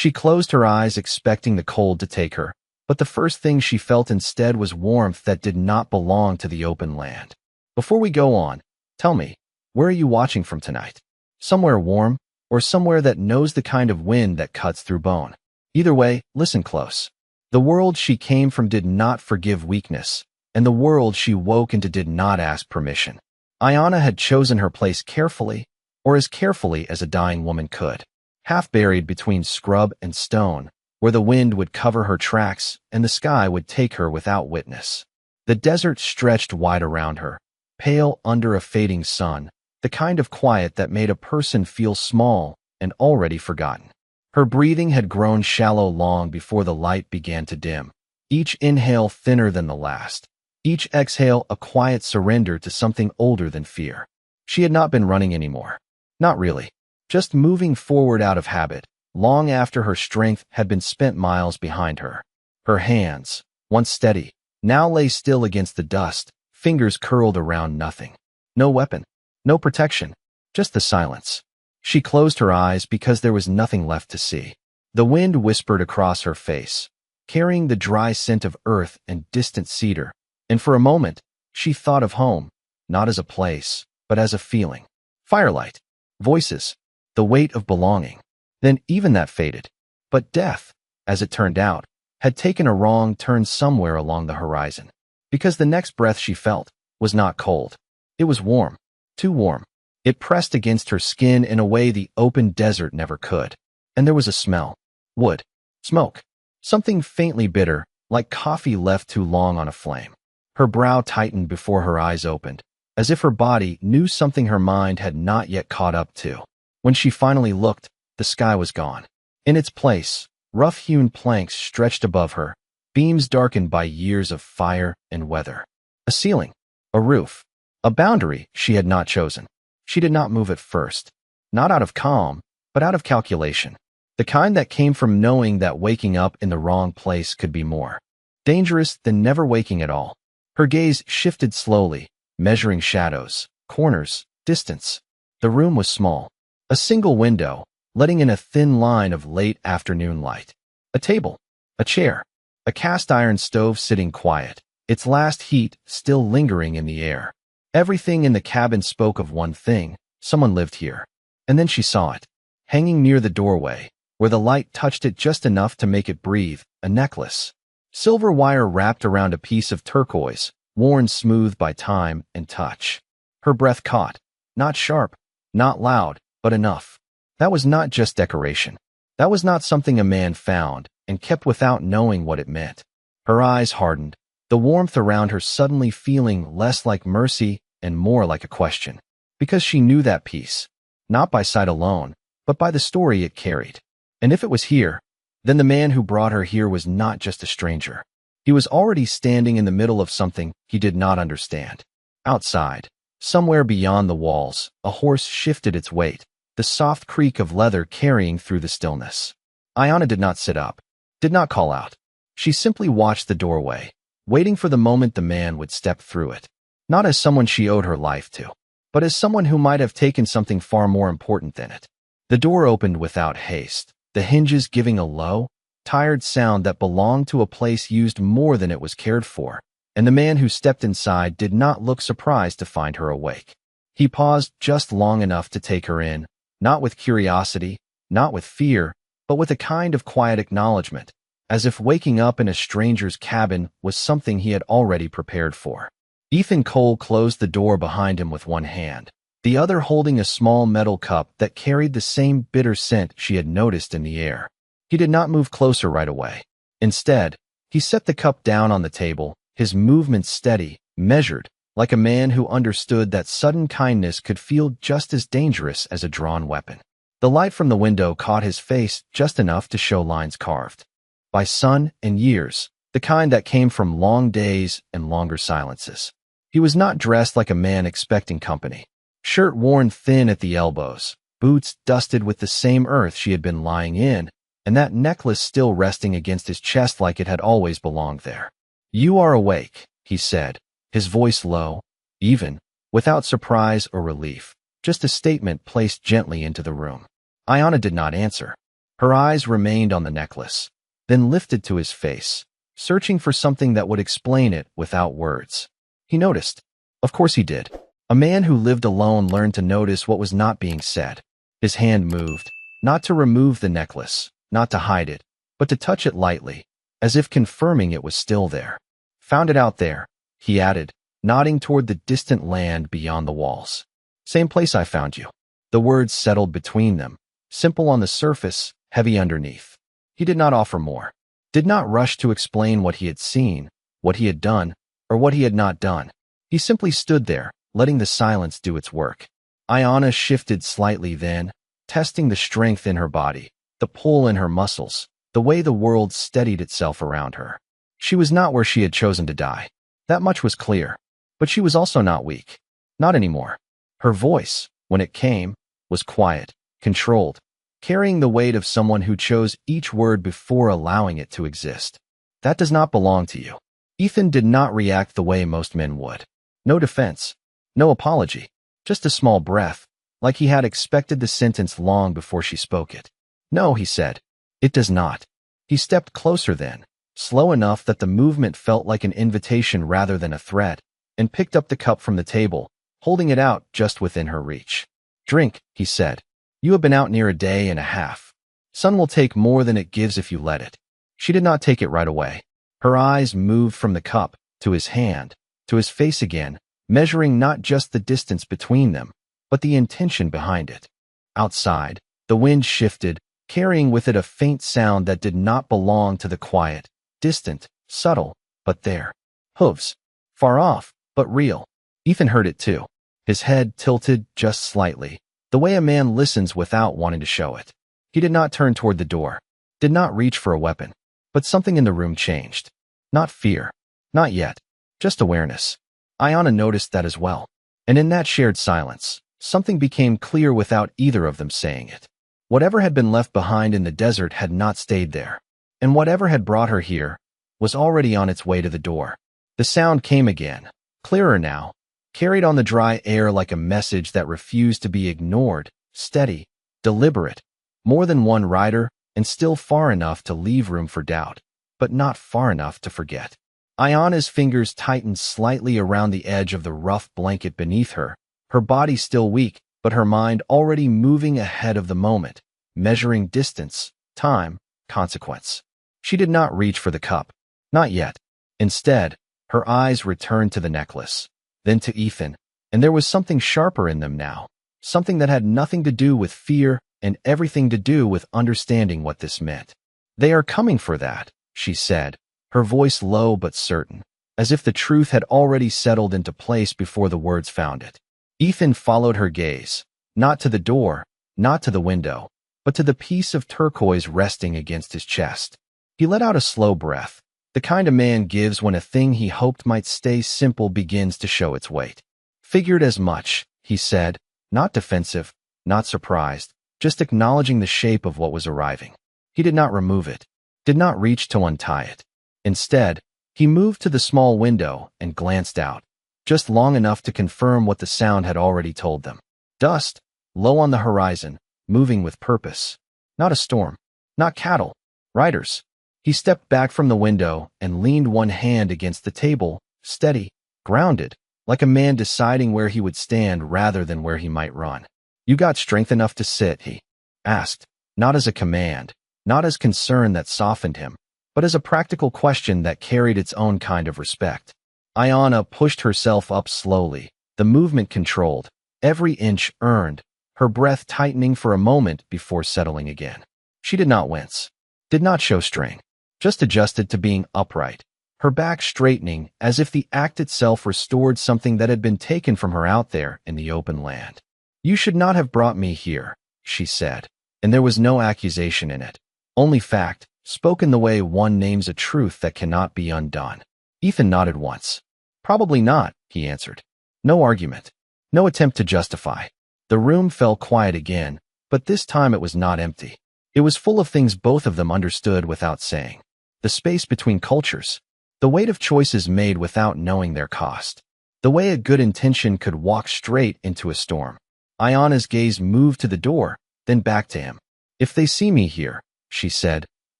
She closed her eyes expecting the cold to take her, but the first thing she felt instead was warmth that did not belong to the open land. Before we go on, tell me, where are you watching from tonight? Somewhere warm, or somewhere that knows the kind of wind that cuts through bone? Either way, listen close. The world she came from did not forgive weakness, and the world she woke into did not ask permission. Ayana had chosen her place carefully, or as carefully as a dying woman could. Half buried between scrub and stone, where the wind would cover her tracks and the sky would take her without witness. The desert stretched wide around her, pale under a fading sun, the kind of quiet that made a person feel small and already forgotten. Her breathing had grown shallow long before the light began to dim, each inhale thinner than the last, each exhale a quiet surrender to something older than fear. She had not been running anymore. Not really. Just moving forward out of habit, long after her strength had been spent miles behind her. Her hands, once steady, now lay still against the dust, fingers curled around nothing. No weapon, no protection, just the silence. She closed her eyes because there was nothing left to see. The wind whispered across her face, carrying the dry scent of earth and distant cedar, and for a moment, she thought of home, not as a place, but as a feeling. Firelight, voices, the weight of belonging. Then even that faded. But death, as it turned out, had taken a wrong turn somewhere along the horizon. Because the next breath she felt was not cold. It was warm, too warm. It pressed against her skin in a way the open desert never could. And there was a smell. Wood. Smoke. Something faintly bitter, like coffee left too long on a flame. Her brow tightened before her eyes opened, as if her body knew something her mind had not yet caught up to. When she finally looked, the sky was gone. In its place, rough-hewn planks stretched above her, beams darkened by years of fire and weather. A ceiling, a roof, a boundary she had not chosen. She did not move at first, not out of calm, but out of calculation, the kind that came from knowing that waking up in the wrong place could be more dangerous than never waking at all. Her gaze shifted slowly, measuring shadows, corners, distance. The room was small. A single window, letting in a thin line of late afternoon light. A table, a chair, a cast-iron stove sitting quiet, its last heat still lingering in the air. Everything in the cabin spoke of one thing: someone lived here. And then she saw it, hanging near the doorway, where the light touched it just enough to make it breathe, a necklace. Silver wire wrapped around a piece of turquoise, worn smooth by time and touch. Her breath caught, not sharp, not loud, but enough. That was not just decoration. That was not something a man found and kept without knowing what it meant. Her eyes hardened, the warmth around her suddenly feeling less like mercy and more like a question. Because she knew that piece, not by sight alone, but by the story it carried. And if it was here, then the man who brought her here was not just a stranger. He was already standing in the middle of something he did not understand. Outside, somewhere beyond the walls, a horse shifted its weight, the soft creak of leather carrying through the stillness. Ayana did not sit up, did not call out. She simply watched the doorway, waiting for the moment the man would step through it. Not as someone she owed her life to, but as someone who might have taken something far more important than it. The door opened without haste, the hinges giving a low, tired sound that belonged to a place used more than it was cared for, and the man who stepped inside did not look surprised to find her awake. He paused just long enough to take her in, not with curiosity, not with fear, but with a kind of quiet acknowledgement, as if waking up in a stranger's cabin was something he had already prepared for. Ethan Cole closed the door behind him with one hand, the other holding a small metal cup that carried the same bitter scent she had noticed in the air. He did not move closer right away. Instead, he set the cup down on the table, his movements steady, measured, like a man who understood that sudden kindness could feel just as dangerous as a drawn weapon. The light from the window caught his face just enough to show lines carved by sun and years, the kind that came from long days and longer silences. He was not dressed like a man expecting company. Shirt worn thin at the elbows, boots dusted with the same earth she had been lying in, and that necklace still resting against his chest like it had always belonged there. "You are awake," he said, his voice low, even, without surprise or relief, just a statement placed gently into the room. Ayana did not answer. Her eyes remained on the necklace, then lifted to his face, searching for something that would explain it without words. He noticed. Of course he did. A man who lived alone learned to notice what was not being said. His hand moved, not to remove the necklace, not to hide it, but to touch it lightly, as if confirming it was still there. Found it out there, he added, nodding toward the distant land beyond the walls. Same place I found you. The words settled between them, simple on the surface, heavy underneath. He did not offer more, did not rush to explain what he had seen, what he had done, or what he had not done. He simply stood there, letting the silence do its work. Ayana shifted slightly then, testing the strength in her body, the pull in her muscles, the way the world steadied itself around her. She was not where she had chosen to die. That much was clear. But she was also not weak. Not anymore. Her voice, when it came, was quiet, controlled, carrying the weight of someone who chose each word before allowing it to exist. That does not belong to you. Ethan did not react the way most men would. No defense. No apology. Just a small breath, like he had expected the sentence long before she spoke it. No, he said. It does not. He stepped closer then, slow enough that the movement felt like an invitation rather than a threat, and picked up the cup from the table, holding it out just within her reach. Drink, he said. You have been out near a day and a half. Sun will take more than it gives if you let it. She did not take it right away. Her eyes moved from the cup, to his hand, to his face again, measuring not just the distance between them, but the intention behind it. Outside, the wind shifted, carrying with it a faint sound that did not belong to the quiet, distant, subtle, but there. Hooves. Far off, but real. Ethan heard it too. His head tilted just slightly, the way a man listens without wanting to show it. He did not turn toward the door, did not reach for a weapon, but something in the room changed. Not fear. Not yet. Just awareness. Ayana noticed that as well. And in that shared silence, something became clear without either of them saying it. Whatever had been left behind in the desert had not stayed there. And whatever had brought her here was already on its way to the door. The sound came again, clearer now, carried on the dry air like a message that refused to be ignored, steady, deliberate, more than one rider, and still far enough to leave room for doubt, but not far enough to forget. Ayana's fingers tightened slightly around the edge of the rough blanket beneath her, her body still weak, but her mind already moving ahead of the moment, measuring distance, time, consequence. She did not reach for the cup. Not yet. Instead, her eyes returned to the necklace, then to Ethan, and there was something sharper in them now, something that had nothing to do with fear and everything to do with understanding what this meant. They are coming for that, she said, her voice low but certain, as if the truth had already settled into place before the words found it. Ethan followed her gaze, not to the door, not to the window, but to the piece of turquoise resting against his chest. He let out a slow breath, the kind a man gives when a thing he hoped might stay simple begins to show its weight. Figured as much, he said, not defensive, not surprised, just acknowledging the shape of what was arriving. He did not remove it, did not reach to untie it. Instead, he moved to the small window and glanced out, just long enough to confirm what the sound had already told them. Dust, low on the horizon, moving with purpose. Not a storm, not cattle, riders. He stepped back from the window and leaned one hand against the table, steady, grounded, like a man deciding where he would stand rather than where he might run. You got strength enough to sit, he asked, not as a command, not as concern that softened him, but as a practical question that carried its own kind of respect. Ayana pushed herself up slowly, the movement controlled, every inch earned, her breath tightening for a moment before settling again. She did not wince, did not show strain, just adjusted to being upright, her back straightening as if the act itself restored something that had been taken from her out there in the open land. You should not have brought me here, she said, and there was no accusation in it, only fact, spoken the way one names a truth that cannot be undone. Ethan nodded once. Probably not, he answered. No argument. No attempt to justify. The room fell quiet again, but this time it was not empty. It was full of things both of them understood without saying. The space between cultures. The weight of choices made without knowing their cost. The way a good intention could walk straight into a storm. Ayana's gaze moved to the door, then back to him. If they see me here, she said.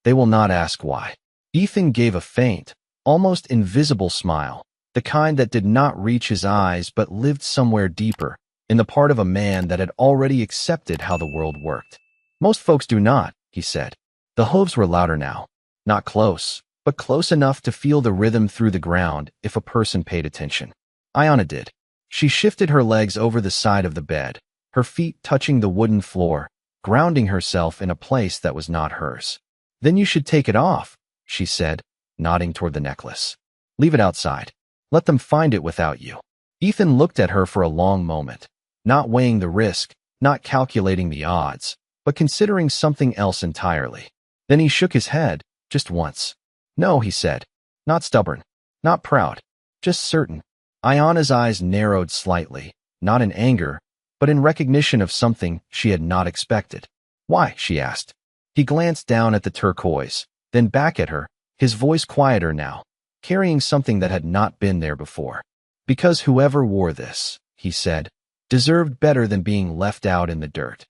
They will not ask why. Ethan gave a faint, almost invisible smile, the kind that did not reach his eyes but lived somewhere deeper, in the part of a man that had already accepted how the world worked. Most folks do not, he said. The hooves were louder now. Not close, but close enough to feel the rhythm through the ground if a person paid attention. Iona did. She shifted her legs over the side of the bed, her feet touching the wooden floor, grounding herself in a place that was not hers. Then you should take it off, she said, nodding toward the necklace. Leave it outside. Let them find it without you. Ethan looked at her for a long moment, not weighing the risk, not calculating the odds, but considering something else entirely. Then he shook his head, just once. No, he said. Not stubborn. Not proud. Just certain. Iona's eyes narrowed slightly, not in anger, but in recognition of something she had not expected. Why? She asked. He glanced down at the turquoise, then back at her, his voice quieter now, carrying something that had not been there before. Because whoever wore this, he said, deserved better than being left out in the dirt.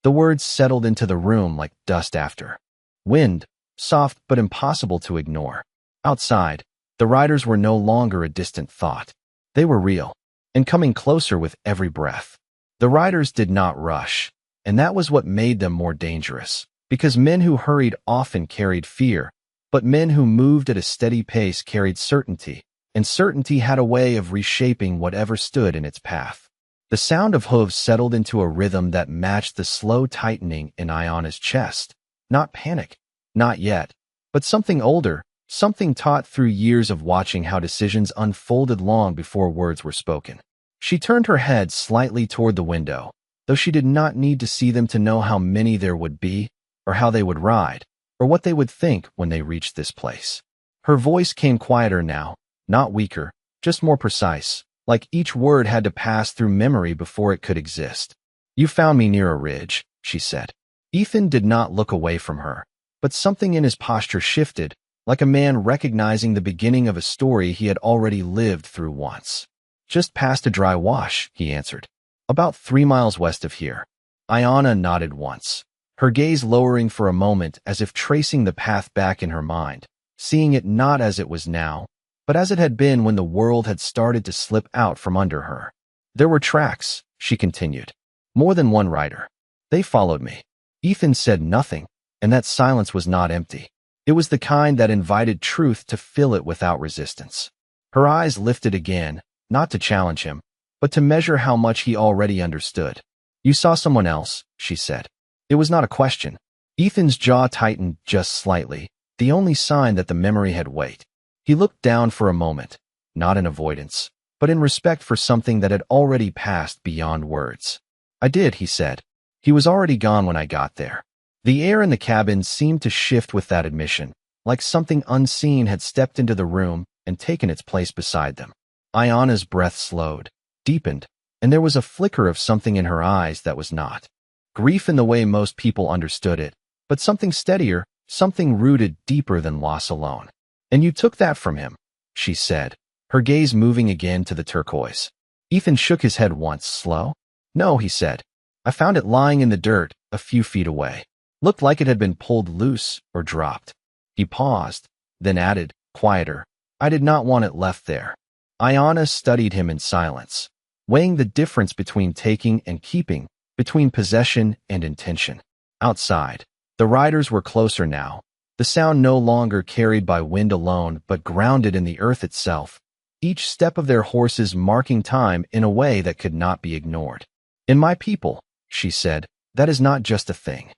The words settled into the room like dust after wind, soft but impossible to ignore. Outside, the riders were no longer a distant thought. They were real, and coming closer with every breath. The riders did not rush, and that was what made them more dangerous, because men who hurried often carried fear, but men who moved at a steady pace carried certainty, and certainty had a way of reshaping whatever stood in its path. The sound of hooves settled into a rhythm that matched the slow tightening in Iona's chest. Not panic, not yet, but something older, something taught through years of watching how decisions unfolded long before words were spoken. She turned her head slightly toward the window, though she did not need to see them to know how many there would be, or how they would ride, or what they would think when they reached this place. Her voice came quieter now, not weaker, just more precise, like each word had to pass through memory before it could exist. You found me near a ridge, she said. Ethan did not look away from her, but something in his posture shifted, like a man recognizing the beginning of a story he had already lived through once. Just past a dry wash, he answered. About 3 miles west of here. Iona nodded once, her gaze lowering for a moment as if tracing the path back in her mind, seeing it not as it was now, but as it had been when the world had started to slip out from under her. There were tracks, she continued. More than one rider. They followed me. Ethan said nothing, and that silence was not empty. It was the kind that invited truth to fill it without resistance. Her eyes lifted again, not to challenge him, but to measure how much he already understood. You saw someone else, she said. It was not a question. Ethan's jaw tightened just slightly, the only sign that the memory had weight. He looked down for a moment, not in avoidance, but in respect for something that had already passed beyond words. I did, he said. He was already gone when I got there. The air in the cabin seemed to shift with that admission, like something unseen had stepped into the room and taken its place beside them. Iona's breath slowed, deepened, and there was a flicker of something in her eyes that was not grief in the way most people understood it, but something steadier, something rooted deeper than loss alone. And you took that from him, she said, her gaze moving again to the turquoise. Ethan shook his head once, slow. No, he said. I found it lying in the dirt, a few feet away. Looked like it had been pulled loose or dropped. He paused, then added, quieter, I did not want it left there. Iona studied him in silence, weighing the difference between taking and keeping, between possession and intention. Outside, the riders were closer now, the sound no longer carried by wind alone but grounded in the earth itself, each step of their horses marking time in a way that could not be ignored. In my people, she said, that is not just a thing.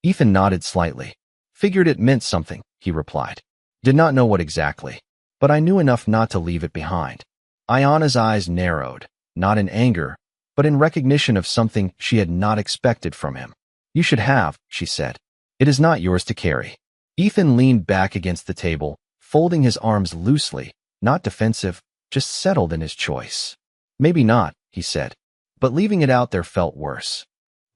Ethan nodded slightly. Figured it meant something, he replied. Did not know what exactly, but I knew enough not to leave it behind. Iona's eyes narrowed, not in anger, but in recognition of something she had not expected from him. You should have, she said. It is not yours to carry. Ethan leaned back against the table, folding his arms loosely, not defensive, just settled in his choice. Maybe not, he said, but leaving it out there felt worse.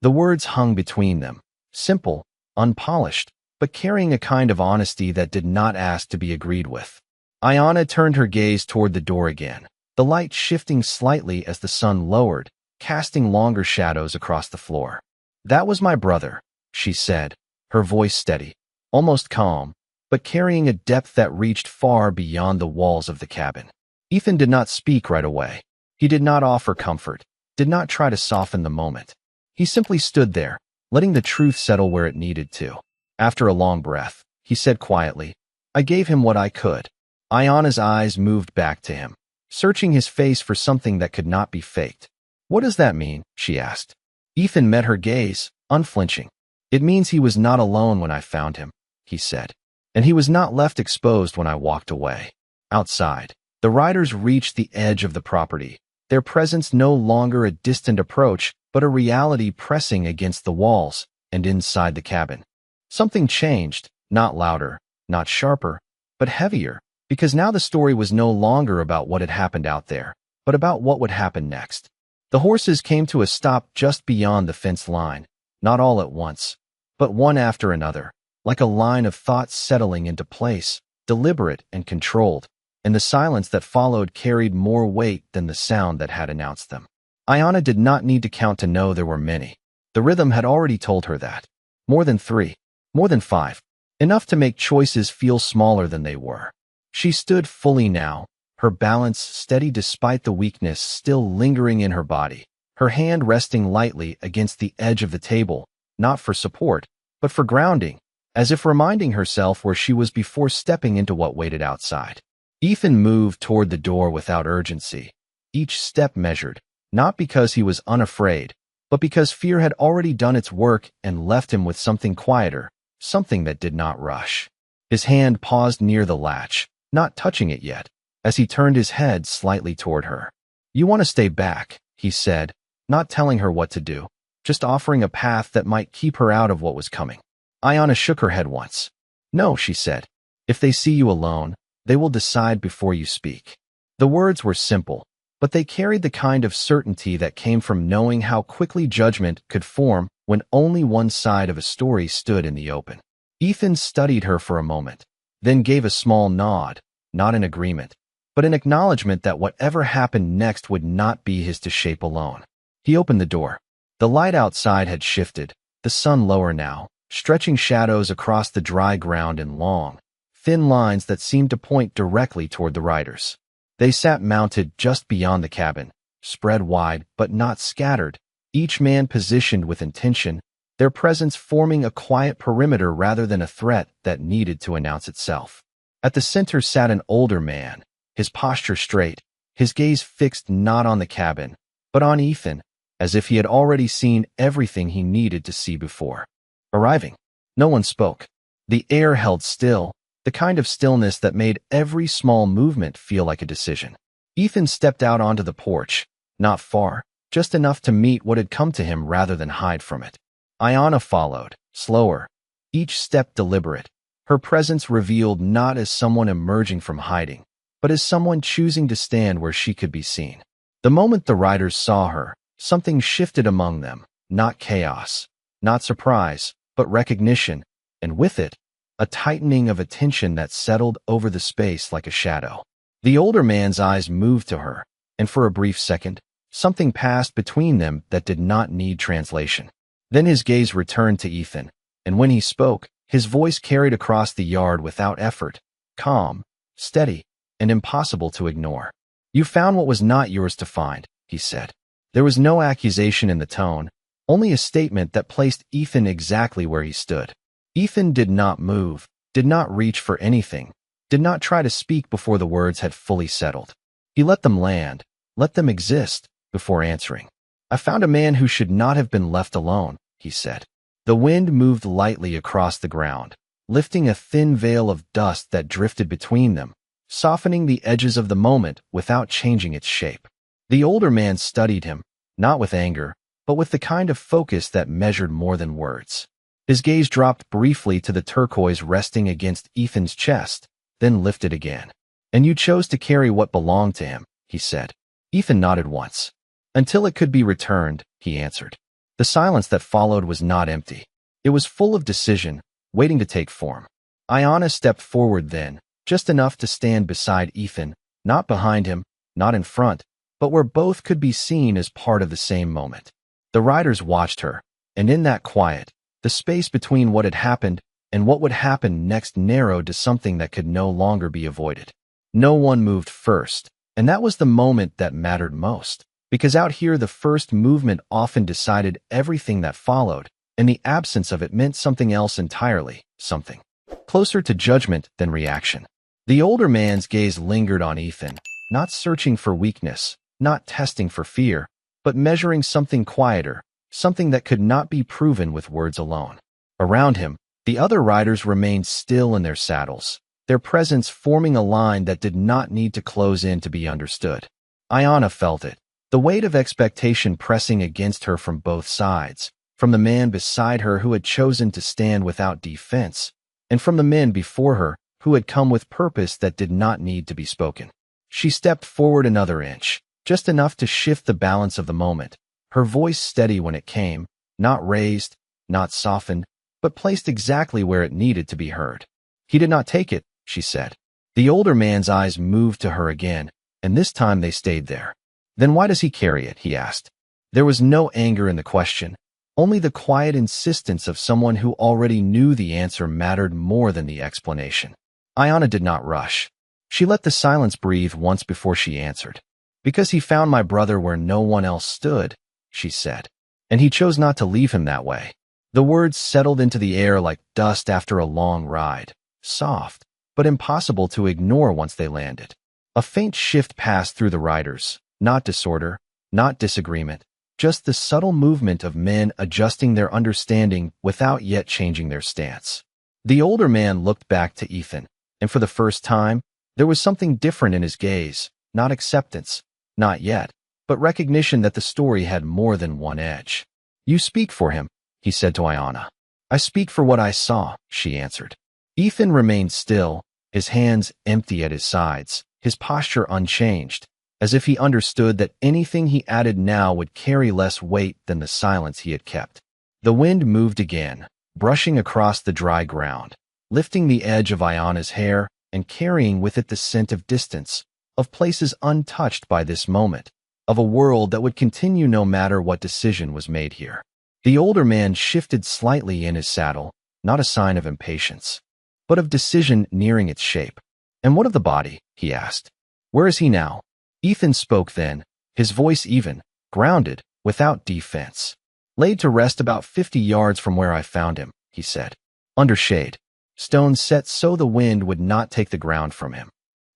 The words hung between them, simple, unpolished, but carrying a kind of honesty that did not ask to be agreed with. Iona turned her gaze toward the door again, the light shifting slightly as the sun lowered, casting longer shadows across the floor. That was my brother, she said, her voice steady. almost calm, but carrying a depth that reached far beyond the walls of the cabin. Ethan did not speak right away. He did not offer comfort, did not try to soften the moment. He simply stood there, letting the truth settle where it needed to. After a long breath, he said quietly, "I gave him what I could." Ayana's eyes moved back to him, searching his face for something that could not be faked. "What does that mean?" she asked. Ethan met her gaze, unflinching. "It means he was not alone when I found him," he said. "And he was not left exposed when I walked away." Outside, the riders reached the edge of the property, their presence no longer a distant approach, but a reality pressing against the walls and inside the cabin. Something changed, not louder, not sharper, but heavier, because now the story was no longer about what had happened out there, but about what would happen next. The horses came to a stop just beyond the fence line, not all at once, but one after another, like a line of thoughts settling into place, deliberate and controlled, and the silence that followed carried more weight than the sound that had announced them. Ayana did not need to count to know there were many. The rhythm had already told her that. More than 3, more than 5, enough to make choices feel smaller than they were. She stood fully now, her balance steady despite the weakness still lingering in her body, her hand resting lightly against the edge of the table, not for support, but for grounding, as if reminding herself where she was before stepping into what waited outside. Ethan moved toward the door without urgency, each step measured, not because he was unafraid, but because fear had already done its work and left him with something quieter, something that did not rush. His hand paused near the latch, not touching it yet, as he turned his head slightly toward her. "You want to stay back," he said, not telling her what to do, just offering a path that might keep her out of what was coming. Ayana shook her head once. "No," she said. "If they see you alone, they will decide before you speak." The words were simple, but they carried the kind of certainty that came from knowing how quickly judgment could form when only one side of a story stood in the open. Ethan studied her for a moment, then gave a small nod, not in agreement, but an acknowledgement that whatever happened next would not be his to shape alone. He opened the door. The light outside had shifted, the sun lower now, stretching shadows across the dry ground in long, thin lines that seemed to point directly toward the riders. They sat mounted just beyond the cabin, spread wide but not scattered, each man positioned with intention, their presence forming a quiet perimeter rather than a threat that needed to announce itself. At the center sat an older man, his posture straight, his gaze fixed not on the cabin, but on Ethan, as if he had already seen everything he needed to see before. Arriving, no one spoke. The air held still, the kind of stillness that made every small movement feel like a decision. Ethan stepped out onto the porch, not far, just enough to meet what had come to him rather than hide from it. Ayana followed, slower, each step deliberate, her presence revealed not as someone emerging from hiding, but as someone choosing to stand where she could be seen. The moment the riders saw her, something shifted among them, not chaos, not surprise, but recognition, and with it, a tightening of attention that settled over the space like a shadow. The older man's eyes moved to her, and for a brief second, something passed between them that did not need translation. Then his gaze returned to Ethan, and when he spoke, his voice carried across the yard without effort, calm, steady, and impossible to ignore. "You found what was not yours to find," he said. There was no accusation in the tone, only a statement that placed Ethan exactly where he stood. Ethan did not move, did not reach for anything, did not try to speak before the words had fully settled. He let them land, let them exist, before answering. "I found a man who should not have been left alone," he said. The wind moved lightly across the ground, lifting a thin veil of dust that drifted between them, softening the edges of the moment without changing its shape. The older man studied him, not with anger, but with the kind of focus that measured more than words. His gaze dropped briefly to the turquoise resting against Ethan's chest, then lifted again. "And you chose to carry what belonged to him," he said. Ethan nodded once. "Until it could be returned," he answered. The silence that followed was not empty. It was full of decision, waiting to take form. Ayana stepped forward then, just enough to stand beside Ethan, not behind him, not in front, but where both could be seen as part of the same moment. The riders watched her, and in that quiet, the space between what had happened and what would happen next narrowed to something that could no longer be avoided. No one moved first, and that was the moment that mattered most. Because out here, the first movement often decided everything that followed, and the absence of it meant something else entirely, something closer to judgment than reaction. The older man's gaze lingered on Ethan, not searching for weakness, not testing for fear, but measuring something quieter, something that could not be proven with words alone. Around him, the other riders remained still in their saddles, their presence forming a line that did not need to close in to be understood. Ayanna felt it, the weight of expectation pressing against her from both sides, from the man beside her who had chosen to stand without defense, and from the men before her who had come with purpose that did not need to be spoken. She stepped forward another inch, just enough to shift the balance of the moment, her voice steady when it came, not raised, not softened, but placed exactly where it needed to be heard. "He did not take it," she said. The older man's eyes moved to her again, and this time they stayed there. "Then why does he carry it?" he asked. There was no anger in the question, only the quiet insistence of someone who already knew the answer mattered more than the explanation. Ayanna did not rush. She let the silence breathe once before she answered. "Because he found my brother where no one else stood," she said, "and he chose not to leave him that way." The words settled into the air like dust after a long ride, soft, but impossible to ignore once they landed. A faint shift passed through the riders, not disorder, not disagreement, just the subtle movement of men adjusting their understanding without yet changing their stance. The older man looked back to Ethan, and for the first time, there was something different in his gaze, not acceptance, not yet, but recognition that the story had more than one edge. "You speak for him," he said to Ayanna. "I speak for what I saw," she answered. Ethan remained still, his hands empty at his sides, his posture unchanged, as if he understood that anything he added now would carry less weight than the silence he had kept. The wind moved again, brushing across the dry ground, lifting the edge of Ayanna's hair and carrying with it the scent of distance, of places untouched by this moment, of a world that would continue no matter what decision was made here. The older man shifted slightly in his saddle, not a sign of impatience, but of decision nearing its shape. "And what of the body?" he asked. "Where is he now?" Ethan spoke then, his voice even, grounded, without defense. "Laid to rest about 50 yards from where I found him," he said. "Under shade. Stones set so the wind would not take the ground from him."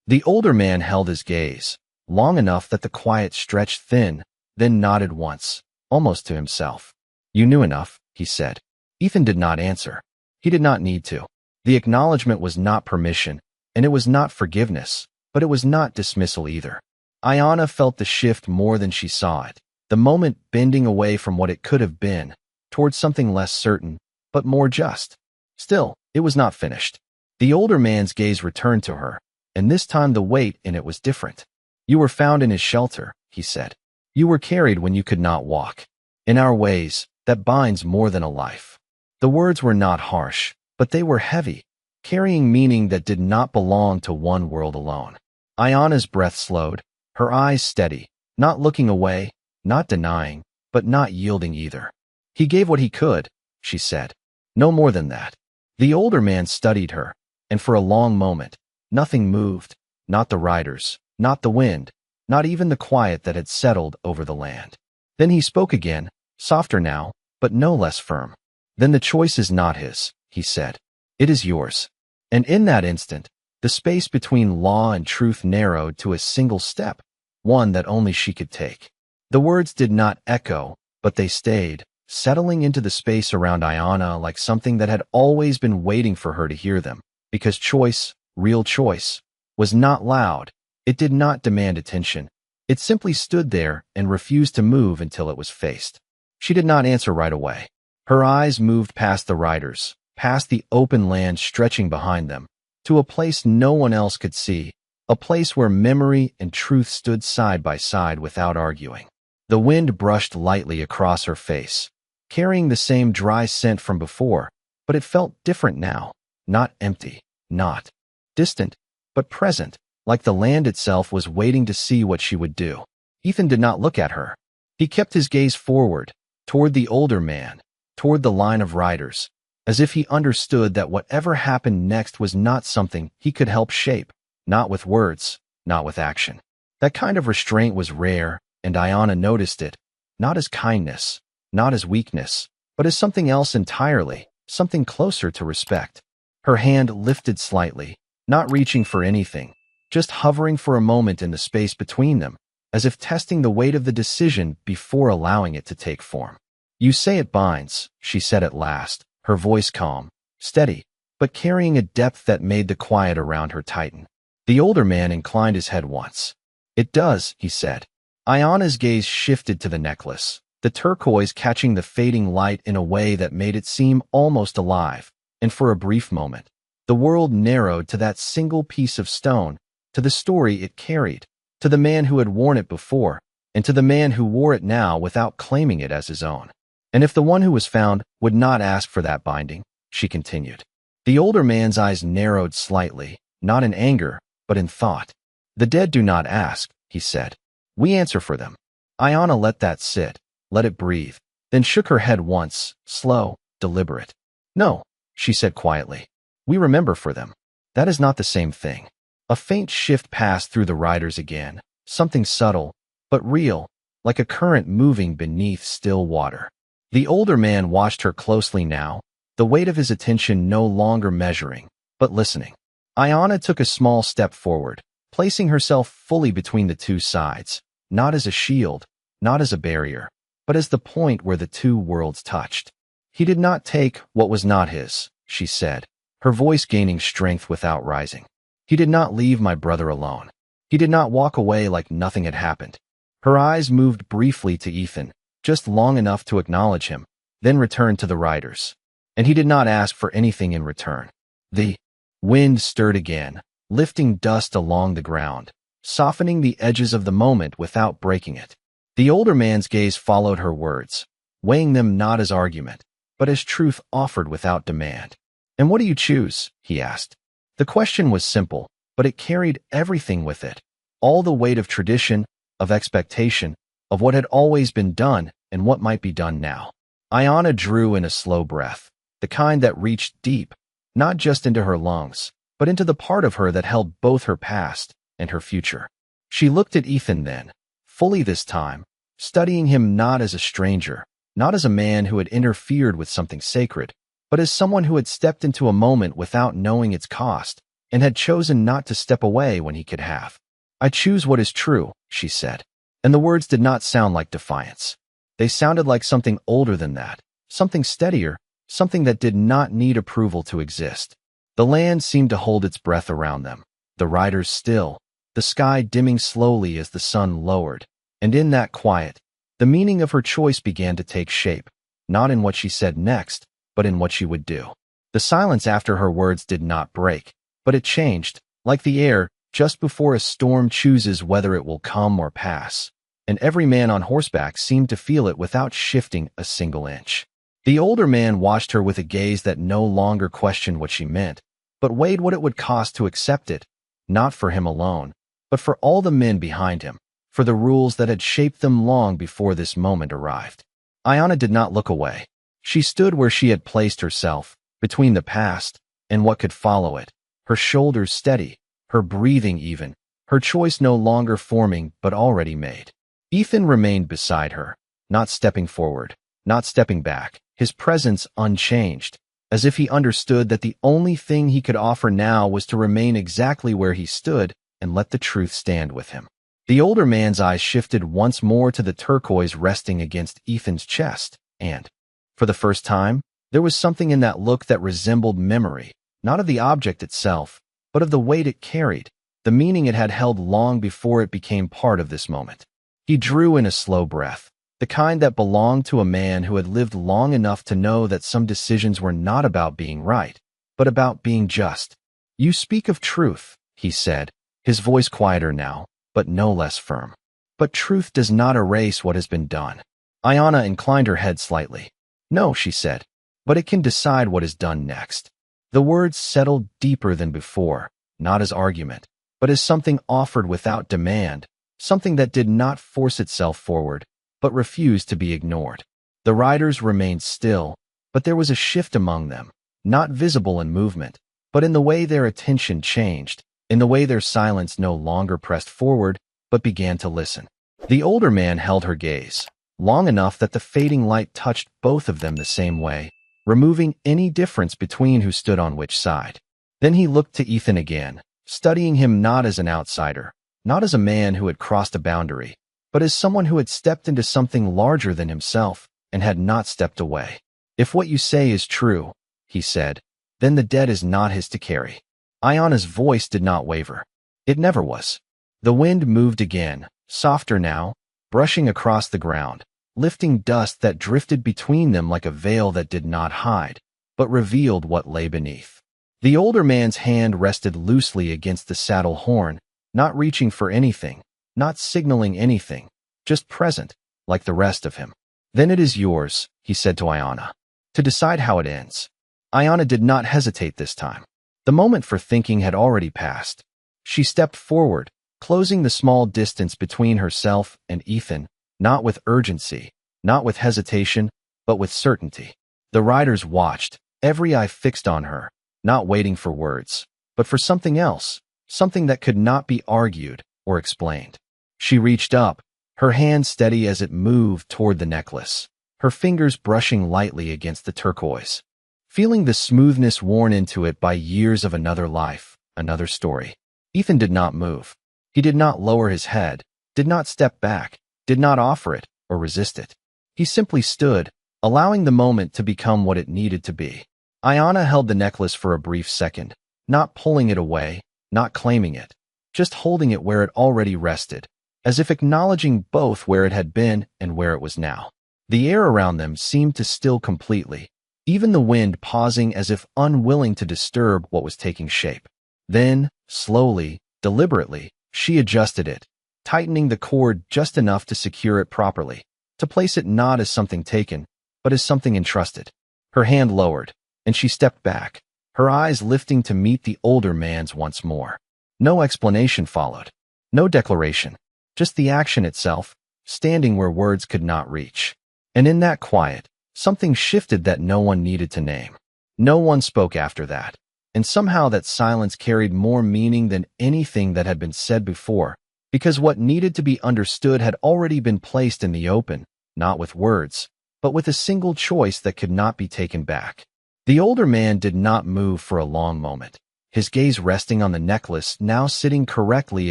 The older man held his gaze, long enough that the quiet stretched thin, then nodded once, almost to himself. "You knew enough," he said. Ethan did not answer. He did not need to. The acknowledgement was not permission, and it was not forgiveness, but it was not dismissal either. Ayanna felt the shift more than she saw it, the moment bending away from what it could have been, towards something less certain, but more just. Still, it was not finished. The older man's gaze returned to her, and this time the weight in it was different. "You were found in his shelter," he said. "You were carried when you could not walk. In our ways, that binds more than a life." The words were not harsh, but they were heavy, carrying meaning that did not belong to one world alone. Ayanna's breath slowed, her eyes steady, not looking away, not denying, but not yielding either. "He gave what he could," she said. "No more than that." The older man studied her, and for a long moment, nothing moved, not the riders, not the wind, not even the quiet that had settled over the land. Then he spoke again, softer now, but no less firm. "Then the choice is not his," he said. "It is yours." And in that instant, the space between law and truth narrowed to a single step, one that only she could take. The words did not echo, but they stayed, settling into the space around Ayanna like something that had always been waiting for her to hear them, because choice, real choice, was not loud. It did not demand attention. It simply stood there and refused to move until it was faced. She did not answer right away. Her eyes moved past the riders, past the open land stretching behind them, to a place no one else could see, a place where memory and truth stood side by side without arguing. The wind brushed lightly across her face, carrying the same dry scent from before, but it felt different now, not empty, not distant, but present, like the land itself was waiting to see what she would do. Ethan did not look at her. He kept his gaze forward, toward the older man, toward the line of riders, as if he understood that whatever happened next was not something he could help shape, not with words, not with action. That kind of restraint was rare, and Ayanna noticed it, not as kindness, not as weakness, but as something else entirely, something closer to respect. Her hand lifted slightly, not reaching for anything, just hovering for a moment in the space between them, as if testing the weight of the decision before allowing it to take form. "You say it binds," she said at last, her voice calm, steady, but carrying a depth that made the quiet around her tighten. The older man inclined his head once. "It does," he said. Ayanna's gaze shifted to the necklace, the turquoise catching the fading light in a way that made it seem almost alive, and for a brief moment, the world narrowed to that single piece of stone, to the story it carried, to the man who had worn it before, and to the man who wore it now without claiming it as his own. "And if the one who was found would not ask for that binding," she continued. The older man's eyes narrowed slightly, not in anger, but in thought. "The dead do not ask," he said. "We answer for them." Ayanna let that sit, let it breathe, then shook her head once, slow, deliberate. "No," she said quietly. "We remember for them. That is not the same thing." A faint shift passed through the riders again, something subtle, but real, like a current moving beneath still water. The older man watched her closely now, the weight of his attention no longer measuring, but listening. Ayanna took a small step forward, placing herself fully between the two sides, not as a shield, not as a barrier, but as the point where the two worlds touched. "He did not take what was not his," she said, her voice gaining strength without rising. "He did not leave my brother alone. He did not walk away like nothing had happened." Her eyes moved briefly to Ethan, just long enough to acknowledge him, then returned to the riders. "And he did not ask for anything in return." The wind stirred again, lifting dust along the ground, softening the edges of the moment without breaking it. The older man's gaze followed her words, weighing them not as argument, but as truth offered without demand. "And what do you choose?" he asked. The question was simple, but it carried everything with it, all the weight of tradition, of expectation, of what had always been done and what might be done now. Ayanna drew in a slow breath, the kind that reached deep, not just into her lungs, but into the part of her that held both her past and her future. She looked at Ethan then, fully this time, studying him not as a stranger, not as a man who had interfered with something sacred, but as someone who had stepped into a moment without knowing its cost and had chosen not to step away when he could have. "I choose what is true," she said, and the words did not sound like defiance. They sounded like something older than that, something steadier, something that did not need approval to exist. The land seemed to hold its breath around them, the riders still, the sky dimming slowly as the sun lowered, and in that quiet, the meaning of her choice began to take shape, not in what she said next, but in what she would do. The silence after her words did not break, but it changed, like the air just before a storm chooses whether it will come or pass, and every man on horseback seemed to feel it without shifting a single inch. The older man watched her with a gaze that no longer questioned what she meant, but weighed what it would cost to accept it, not for him alone, but for all the men behind him, for the rules that had shaped them long before this moment arrived. Ayanna did not look away. She stood where she had placed herself, between the past and what could follow it, her shoulders steady, her breathing even, her choice no longer forming but already made. Ethan remained beside her, not stepping forward, not stepping back, his presence unchanged, as if he understood that the only thing he could offer now was to remain exactly where he stood and let the truth stand with him. The older man's eyes shifted once more to the turquoise resting against Ethan's chest, and, for the first time, there was something in that look that resembled memory, not of the object itself, but of the weight it carried, the meaning it had held long before it became part of this moment. He drew in a slow breath, the kind that belonged to a man who had lived long enough to know that some decisions were not about being right, but about being just. "You speak of truth," he said, his voice quieter now, but no less firm. "But truth does not erase what has been done." Ayanna inclined her head slightly. "No," she said, "but it can decide what is done next." The words settled deeper than before, not as argument, but as something offered without demand, something that did not force itself forward, but refused to be ignored. The riders remained still, but there was a shift among them, not visible in movement, but in the way their attention changed, in the way their silence no longer pressed forward, but began to listen. The older man held her gaze, long enough that the fading light touched both of them the same way, removing any difference between who stood on which side. Then he looked to Ethan again, studying him not as an outsider, not as a man who had crossed a boundary, but as someone who had stepped into something larger than himself and had not stepped away. "If what you say is true," he said, "then the debt is not his to carry." Ayana's voice did not waver. It never was. The wind moved again, softer now, brushing across the ground, lifting dust that drifted between them like a veil that did not hide, but revealed what lay beneath. The older man's hand rested loosely against the saddle horn, not reaching for anything, not signaling anything, just present, like the rest of him. "Then it is yours," he said to Ayana, "to decide how it ends." Ayana did not hesitate this time. The moment for thinking had already passed. She stepped forward, closing the small distance between herself and Ethan, not with urgency, not with hesitation, but with certainty. The riders watched, every eye fixed on her, not waiting for words, but for something else, something that could not be argued or explained. She reached up, her hand steady as it moved toward the necklace, her fingers brushing lightly against the turquoise, feeling the smoothness worn into it by years of another life, another story. Ethan did not move. He did not lower his head, did not step back, did not offer it or resist it. He simply stood, allowing the moment to become what it needed to be. Ayana held the necklace for a brief second, not pulling it away, not claiming it, just holding it where it already rested, as if acknowledging both where it had been and where it was now. The air around them seemed to still completely, even the wind pausing as if unwilling to disturb what was taking shape. Then, slowly, deliberately, she adjusted it, tightening the cord just enough to secure it properly, to place it not as something taken, but as something entrusted. Her hand lowered, and she stepped back, her eyes lifting to meet the older man's once more. No explanation followed, no declaration, just the action itself, standing where words could not reach. And in that quiet, something shifted that no one needed to name. No one spoke after that, and somehow that silence carried more meaning than anything that had been said before, because what needed to be understood had already been placed in the open, not with words, but with a single choice that could not be taken back. The older man did not move for a long moment, his gaze resting on the necklace now sitting correctly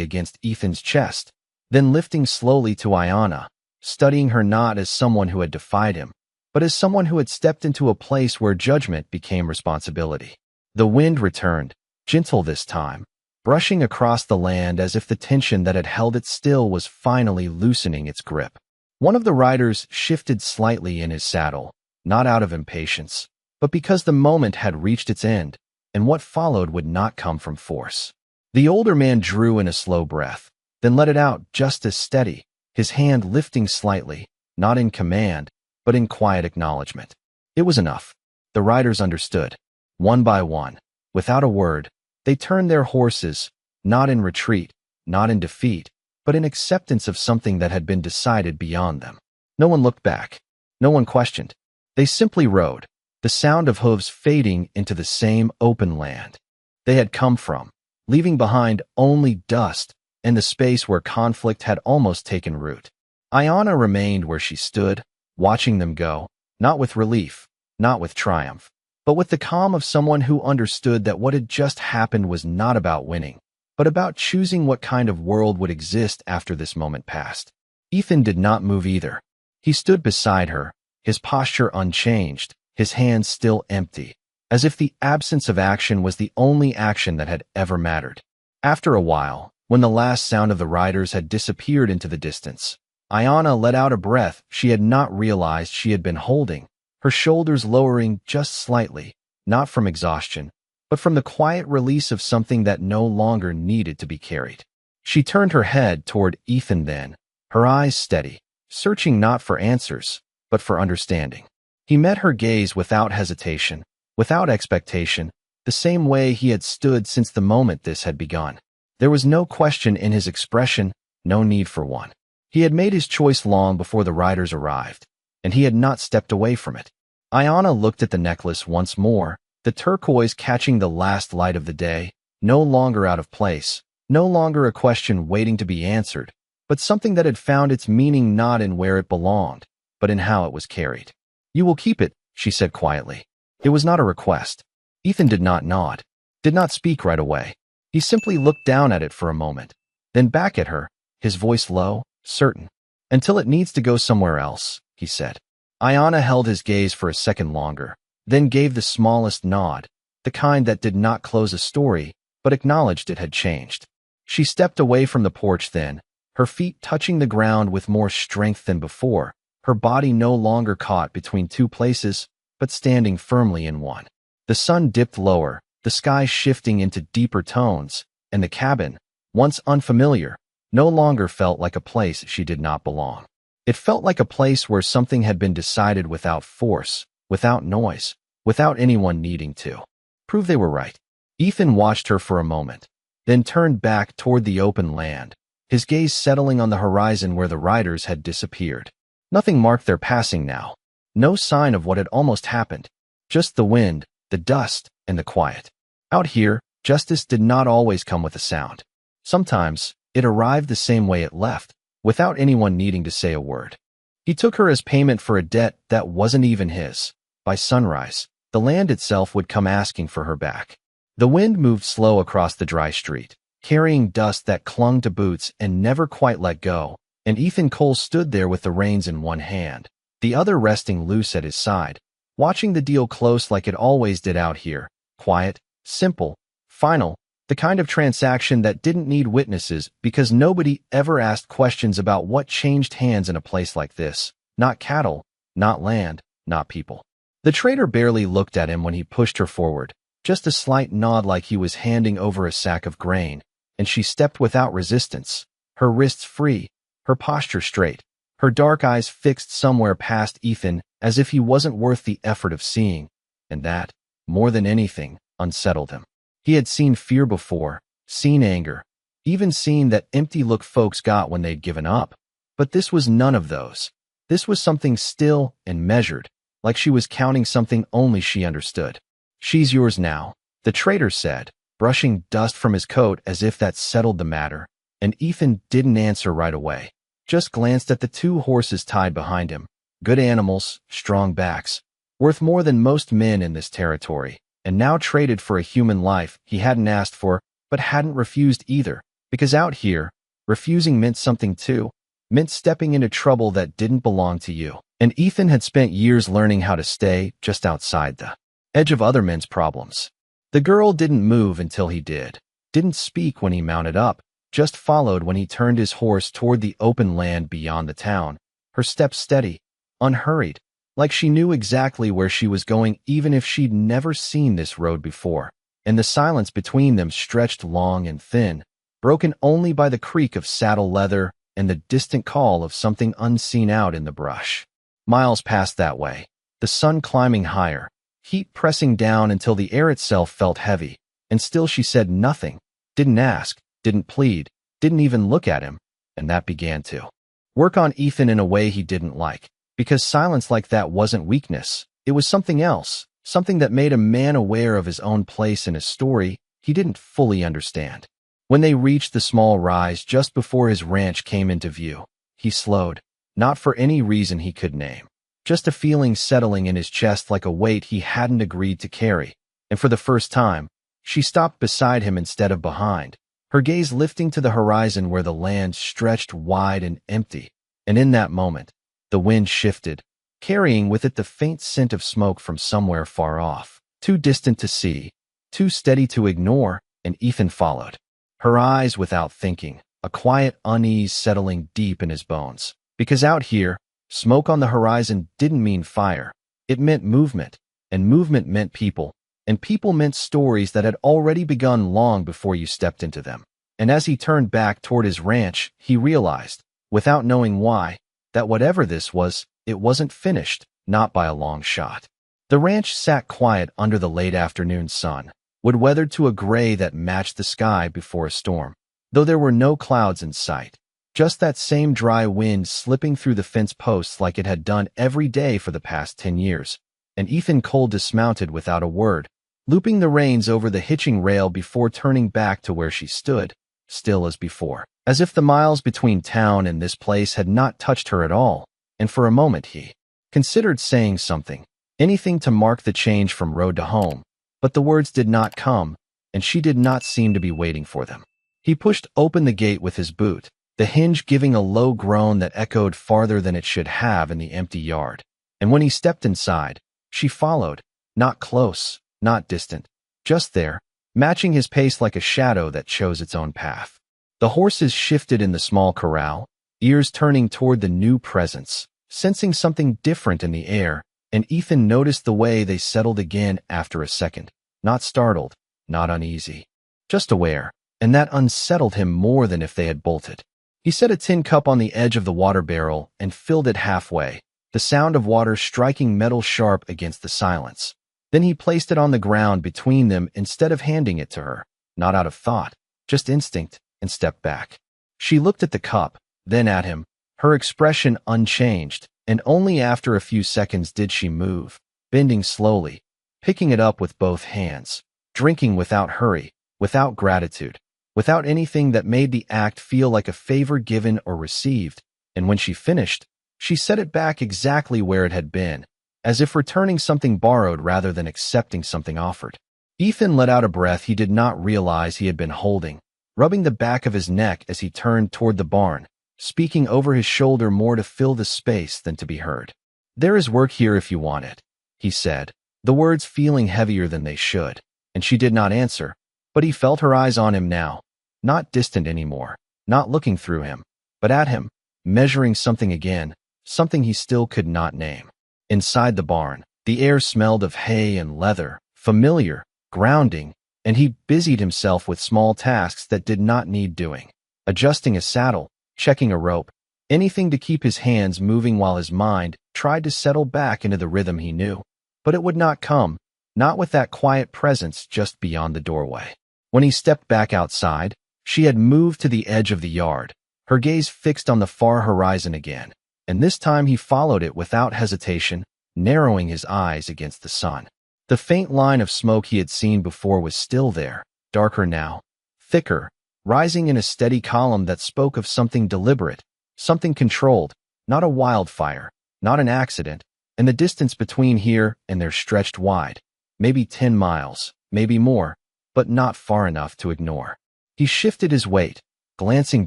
against Ethan's chest, then lifting slowly to Ayana, studying her not as someone who had defied him, but as someone who had stepped into a place where judgment became responsibility. The wind returned, gentle this time, brushing across the land as if the tension that had held it still was finally loosening its grip. One of the riders shifted slightly in his saddle, not out of impatience, but because the moment had reached its end, and what followed would not come from force. The older man drew in a slow breath, then let it out just as steady, his hand lifting slightly, not in command, but in quiet acknowledgement. It was enough. The riders understood. One by one, without a word, they turned their horses, not in retreat, not in defeat, but in acceptance of something that had been decided beyond them. No one looked back. No one questioned. They simply rode, the sound of hooves fading into the same open land they had come from, leaving behind only dust and the space where conflict had almost taken root. Ayana remained where she stood, watching them go, not with relief, not with triumph, but with the calm of someone who understood that what had just happened was not about winning, but about choosing what kind of world would exist after this moment passed. Ethan did not move either. He stood beside her, his posture unchanged, his hands still empty, as if the absence of action was the only action that had ever mattered. After a while, when the last sound of the riders had disappeared into the distance, Ayana let out a breath she had not realized she had been holding, her shoulders lowering just slightly, not from exhaustion, but from the quiet release of something that no longer needed to be carried. She turned her head toward Ethan then, her eyes steady, searching not for answers, but for understanding. He met her gaze without hesitation, without expectation, the same way he had stood since the moment this had begun. There was no question in his expression, no need for one. He had made his choice long before the riders arrived, and he had not stepped away from it. Ayana looked at the necklace once more, the turquoise catching the last light of the day, no longer out of place, no longer a question waiting to be answered, but something that had found its meaning not in where it belonged, but in how it was carried. "You will keep it," she said quietly. It was not a request. Ethan did not nod, did not speak right away. He simply looked down at it for a moment, then back at her, his voice low, certain. "Until it needs to go somewhere else," he said. Ayana held his gaze for a second longer, then gave the smallest nod, the kind that did not close a story, but acknowledged it had changed. She stepped away from the porch then, her feet touching the ground with more strength than before, her body no longer caught between two places, but standing firmly in one. The sun dipped lower, the sky shifting into deeper tones, and the cabin, once unfamiliar, no longer felt like a place she did not belong. It felt like a place where something had been decided without force, without noise, without anyone needing to prove they were right. Ethan watched her for a moment, then turned back toward the open land, his gaze settling on the horizon where the riders had disappeared. Nothing marked their passing now. No sign of what had almost happened. Just the wind, the dust, and the quiet. Out here, justice did not always come with a sound. Sometimes, it arrived the same way it left, without anyone needing to say a word. He took her as payment for a debt that wasn't even his. By sunrise, the land itself would come asking for her back. The wind moved slow across the dry street, carrying dust that clung to boots and never quite let go, and Ethan Cole stood there with the reins in one hand, the other resting loose at his side, watching the deal close like it always did out here, quiet, simple, final, the kind of transaction that didn't need witnesses because nobody ever asked questions about what changed hands in a place like this. Not cattle, not land, not people. The trader barely looked at him when he pushed her forward, just a slight nod like he was handing over a sack of grain, and she stepped without resistance, her wrists free, her posture straight, her dark eyes fixed somewhere past Ethan as if he wasn't worth the effort of seeing, and that, more than anything, unsettled him. He had seen fear before, seen anger, even seen that empty look folks got when they'd given up. But this was none of those. This was something still and measured, like she was counting something only she understood. "She's yours now," the trader said, brushing dust from his coat as if that settled the matter, and Ethan didn't answer right away, just glanced at the two horses tied behind him. Good animals, strong backs, worth more than most men in this territory, and now traded for a human life he hadn't asked for, but hadn't refused either, because out here, refusing meant something too, meant stepping into trouble that didn't belong to you. And Ethan had spent years learning how to stay just outside the edge of other men's problems. The girl didn't move until he did, didn't speak when he mounted up, just followed when he turned his horse toward the open land beyond the town, her steps steady, unhurried, like she knew exactly where she was going even if she'd never seen this road before. And the silence between them stretched long and thin, broken only by the creak of saddle leather and the distant call of something unseen out in the brush. Miles passed that way, the sun climbing higher, heat pressing down until the air itself felt heavy, and still she said nothing, didn't ask, didn't plead, didn't even look at him, and that began to work on Ethan in a way he didn't like, because silence like that wasn't weakness, it was something else, something that made a man aware of his own place in a story he didn't fully understand. When they reached the small rise just before his ranch came into view, he slowed, not for any reason he could name, just a feeling settling in his chest like a weight he hadn't agreed to carry, and for the first time, she stopped beside him instead of behind, her gaze lifting to the horizon where the land stretched wide and empty, and in that moment, the wind shifted, carrying with it the faint scent of smoke from somewhere far off, too distant to see, too steady to ignore, and Ethan followed. Her eyes without thinking, a quiet unease settling deep in his bones. Because out here, smoke on the horizon didn't mean fire. It meant movement, and movement meant people, and people meant stories that had already begun long before you stepped into them. And as he turned back toward his ranch, he realized, without knowing why, that whatever this was, it wasn't finished, not by a long shot. The ranch sat quiet under the late afternoon sun, wood weathered to a gray that matched the sky before a storm, though there were no clouds in sight. Just that same dry wind slipping through the fence posts like it had done every day for the past 10 years, and Ethan Cole dismounted without a word, looping the reins over the hitching rail before turning back to where she stood, still as before, as if the miles between town and this place had not touched her at all, and for a moment he considered saying something, anything to mark the change from road to home, but the words did not come, and she did not seem to be waiting for them. He pushed open the gate with his boot, the hinge giving a low groan that echoed farther than it should have in the empty yard. And when he stepped inside, she followed, not close, not distant, just there, matching his pace like a shadow that chose its own path. The horses shifted in the small corral, ears turning toward the new presence, sensing something different in the air, and Ethan noticed the way they settled again after a second, not startled, not uneasy, just aware, and that unsettled him more than if they had bolted. He set a tin cup on the edge of the water barrel and filled it halfway, the sound of water striking metal sharp against the silence. Then he placed it on the ground between them instead of handing it to her, not out of thought, just instinct, and stepped back. She looked at the cup, then at him, her expression unchanged, and only after a few seconds did she move, bending slowly, picking it up with both hands, drinking without hurry, without gratitude, without anything that made the act feel like a favor given or received, and when she finished, she set it back exactly where it had been, as if returning something borrowed rather than accepting something offered. Ethan let out a breath he did not realize he had been holding, rubbing the back of his neck as he turned toward the barn, speaking over his shoulder more to fill the space than to be heard. "There is work here if you want it," he said, the words feeling heavier than they should, and she did not answer, but he felt her eyes on him now, not distant anymore, not looking through him, but at him, measuring something again, something he still could not name. Inside the barn, the air smelled of hay and leather, familiar, grounding, and he busied himself with small tasks that did not need doing, adjusting a saddle, checking a rope, anything to keep his hands moving while his mind tried to settle back into the rhythm he knew. But it would not come, not with that quiet presence just beyond the doorway. When he stepped back outside, she had moved to the edge of the yard, her gaze fixed on the far horizon again, and this time he followed it without hesitation, narrowing his eyes against the sun. The faint line of smoke he had seen before was still there, darker now, thicker, rising in a steady column that spoke of something deliberate, something controlled, not a wildfire, not an accident, and the distance between here and there stretched wide, maybe 10 miles, maybe more, but not far enough to ignore. He shifted his weight, glancing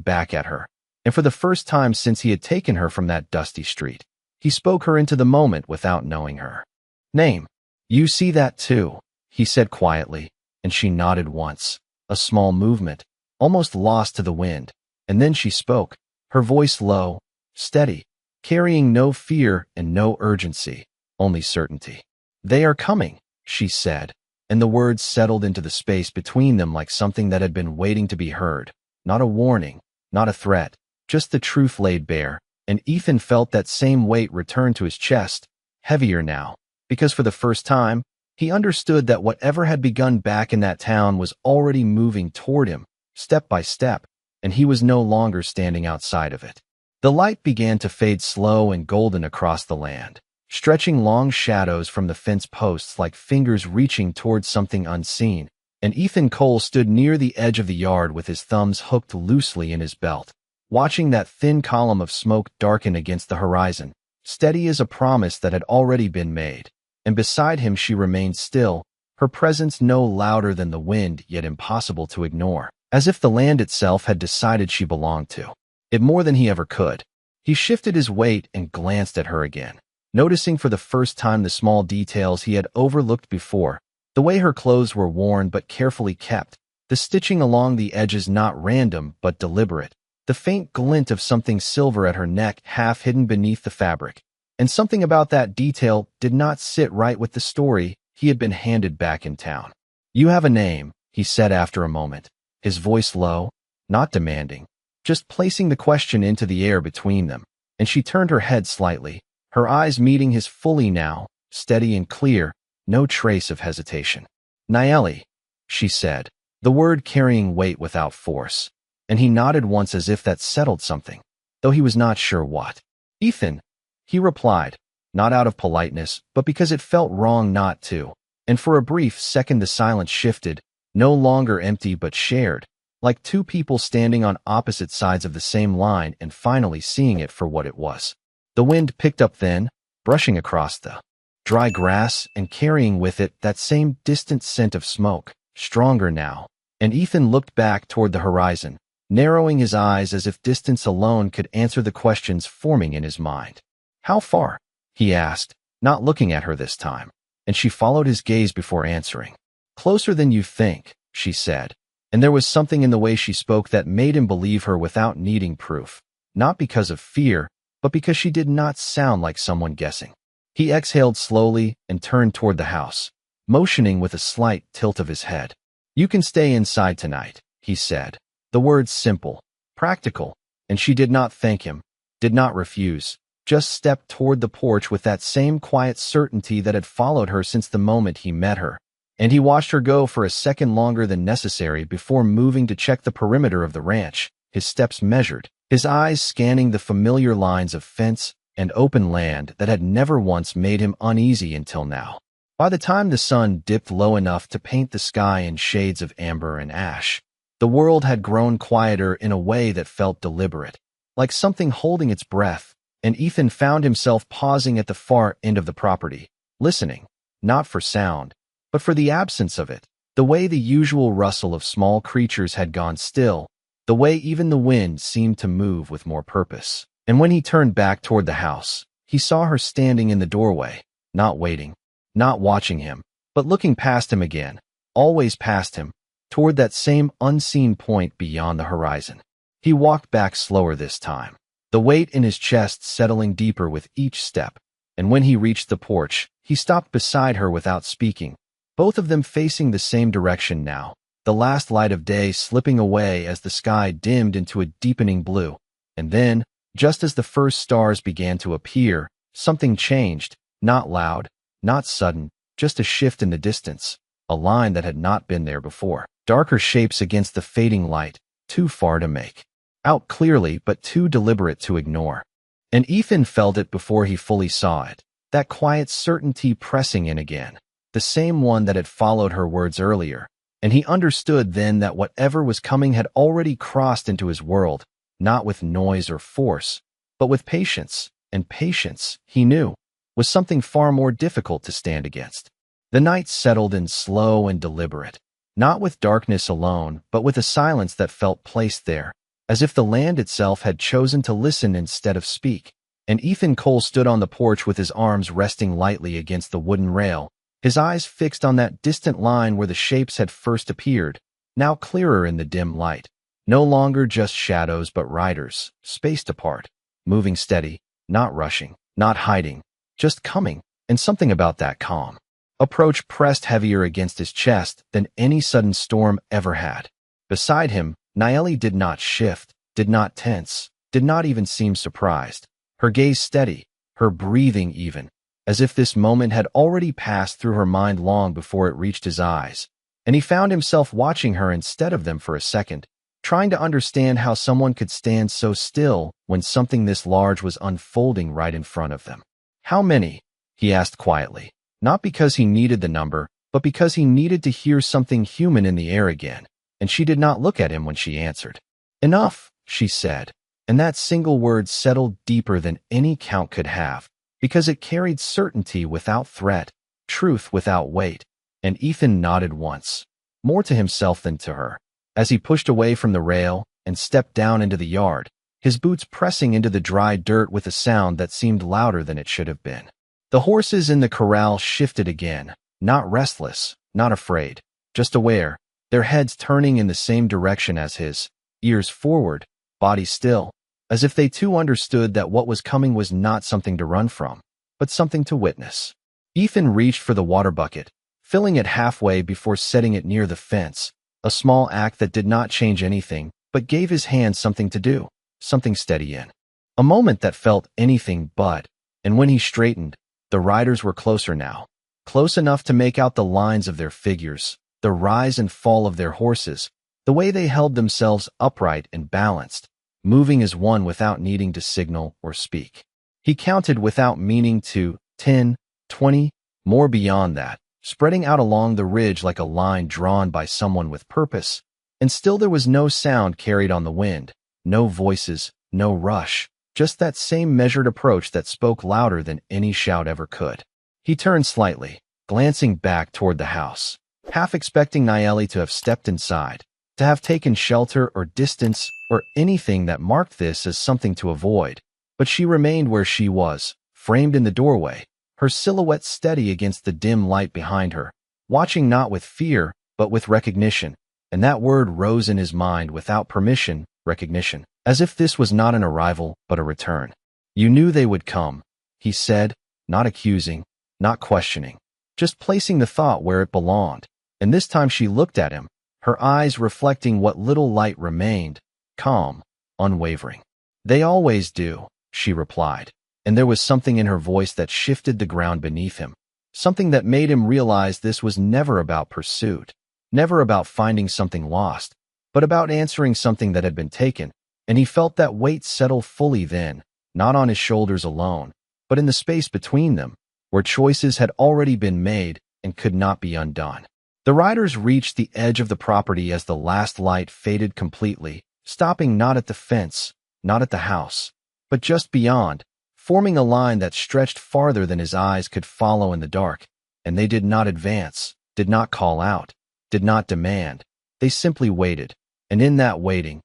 back at her, and for the first time since he had taken her from that dusty street, he spoke her into the moment without knowing her. "Name. You see that too," he said quietly, and she nodded once, a small movement, almost lost to the wind, and then she spoke, her voice low, steady, carrying no fear and no urgency, only certainty. "They are coming," she said, and the words settled into the space between them like something that had been waiting to be heard, not a warning, not a threat, just the truth laid bare, and Ethan felt that same weight return to his chest, heavier now, because for the first time, he understood that whatever had begun back in that town was already moving toward him, step by step, and he was no longer standing outside of it. The light began to fade slow and golden across the land, stretching long shadows from the fence posts like fingers reaching towards something unseen, and Ethan Cole stood near the edge of the yard with his thumbs hooked loosely in his belt, watching that thin column of smoke darken against the horizon, steady as a promise that had already been made, and beside him she remained still, her presence no louder than the wind yet impossible to ignore, as if the land itself had decided she belonged to it more than he ever could. He shifted his weight and glanced at her again, noticing for the first time the small details he had overlooked before, the way her clothes were worn but carefully kept, the stitching along the edges not random but deliberate, the faint glint of something silver at her neck half hidden beneath the fabric, and something about that detail did not sit right with the story he had been handed back in town. "You have a name," he said after a moment, his voice low, not demanding, just placing the question into the air between them, and she turned her head slightly, her eyes meeting his fully now, steady and clear, no trace of hesitation. "Naeli," she said, the word carrying weight without force, and he nodded once as if that settled something, though he was not sure what. "Ethan," he replied, not out of politeness, but because it felt wrong not to, And for a brief second the silence shifted, no longer empty but shared, like two people standing on opposite sides of the same line and finally seeing it for what it was. The wind picked up then, brushing across the dry grass and carrying with it that same distant scent of smoke, stronger now. And Ethan looked back toward the horizon, narrowing his eyes as if distance alone could answer the questions forming in his mind. "How far?" he asked, not looking at her this time, and she followed his gaze before answering. "Closer than you think," she said, and there was something in the way she spoke that made him believe her without needing proof, not because of fear, but because she did not sound like someone guessing. He exhaled slowly and turned toward the house, motioning with a slight tilt of his head. "You can stay inside tonight," he said. The words simple, practical, and she did not thank him, did not refuse, just stepped toward the porch with that same quiet certainty that had followed her since the moment he met her. And he watched her go for a second longer than necessary before moving to check the perimeter of the ranch, his steps measured, his eyes scanning the familiar lines of fence and open land that had never once made him uneasy until now. By the time the sun dipped low enough to paint the sky in shades of amber and ash, the world had grown quieter in a way that felt deliberate, like something holding its breath, and Ethan found himself pausing at the far end of the property, listening, not for sound, but for the absence of it, the way the usual rustle of small creatures had gone still, the way even the wind seemed to move with more purpose. And when he turned back toward the house, he saw her standing in the doorway, not waiting, not watching him, but looking past him again, always past him, toward that same unseen point beyond the horizon. He walked back slower this time, the weight in his chest settling deeper with each step, and when he reached the porch, he stopped beside her without speaking, both of them facing the same direction now, the last light of day slipping away as the sky dimmed into a deepening blue. And then, just as the first stars began to appear, something changed, not loud, not sudden, just a shift in the distance, a line that had not been there before. Darker shapes against the fading light, too far to make out clearly but too deliberate to ignore. And Ethan felt it before he fully saw it, that quiet certainty pressing in again, the same one that had followed her words earlier, and he understood then that whatever was coming had already crossed into his world, not with noise or force, but with patience, and patience, he knew, was something far more difficult to stand against. The night settled in slow and deliberate, not with darkness alone, but with a silence that felt placed there, as if the land itself had chosen to listen instead of speak. And Ethan Cole stood on the porch with his arms resting lightly against the wooden rail, his eyes fixed on that distant line where the shapes had first appeared, now clearer in the dim light, no longer just shadows but riders, spaced apart, moving steady, not rushing, not hiding, just coming, and something about that calm approach pressed heavier against his chest than any sudden storm ever had. Beside him, Naeli did not shift, did not tense, did not even seem surprised, her gaze steady, her breathing even, as if this moment had already passed through her mind long before it reached his eyes, and he found himself watching her instead of them for a second, trying to understand how someone could stand so still when something this large was unfolding right in front of them. "How many?" he asked quietly, not because he needed the number, but because he needed to hear something human in the air again, and she did not look at him when she answered. "Enough," she said, and that single word settled deeper than any count could have, because it carried certainty without threat, truth without weight, and Ethan nodded once, more to himself than to her, as he pushed away from the rail and stepped down into the yard, his boots pressing into the dry dirt with a sound that seemed louder than it should have been. The horses in the corral shifted again, not restless, not afraid, just aware, their heads turning in the same direction as his, ears forward, body still, as if they too understood that what was coming was not something to run from, but something to witness. Ethan reached for the water bucket, filling it halfway before setting it near the fence, a small act that did not change anything, but gave his hand something to do, something steady in. A moment that felt anything but, and when he straightened, the riders were closer now, close enough to make out the lines of their figures, the rise and fall of their horses, the way they held themselves upright and balanced, moving as one without needing to signal or speak. He counted without meaning to, 10, 20, more beyond that, spreading out along the ridge like a line drawn by someone with purpose. And still there was no sound carried on the wind, no voices, no rush, just that same measured approach that spoke louder than any shout ever could. He turned slightly, glancing back toward the house, half expecting Nayeli to have stepped inside, to have taken shelter or distance or anything that marked this as something to avoid. But she remained where she was, framed in the doorway, her silhouette steady against the dim light behind her, watching not with fear, but with recognition. And that word rose in his mind without permission, recognition, as if this was not an arrival, but a return. You knew they would come, he said, not accusing, not questioning, just placing the thought where it belonged. And this time she looked at him, her eyes reflecting what little light remained, calm, unwavering. They always do, she replied, and there was something in her voice that shifted the ground beneath him, something that made him realize this was never about pursuit, never about finding something lost, but about answering something that had been taken. And he felt that weight settle fully then, not on his shoulders alone, but in the space between them, where choices had already been made and could not be undone. The riders reached the edge of the property as the last light faded completely, stopping not at the fence, not at the house, but just beyond, forming a line that stretched farther than his eyes could follow in the dark. And they did not advance, did not call out, did not demand. They simply waited. And in that waiting,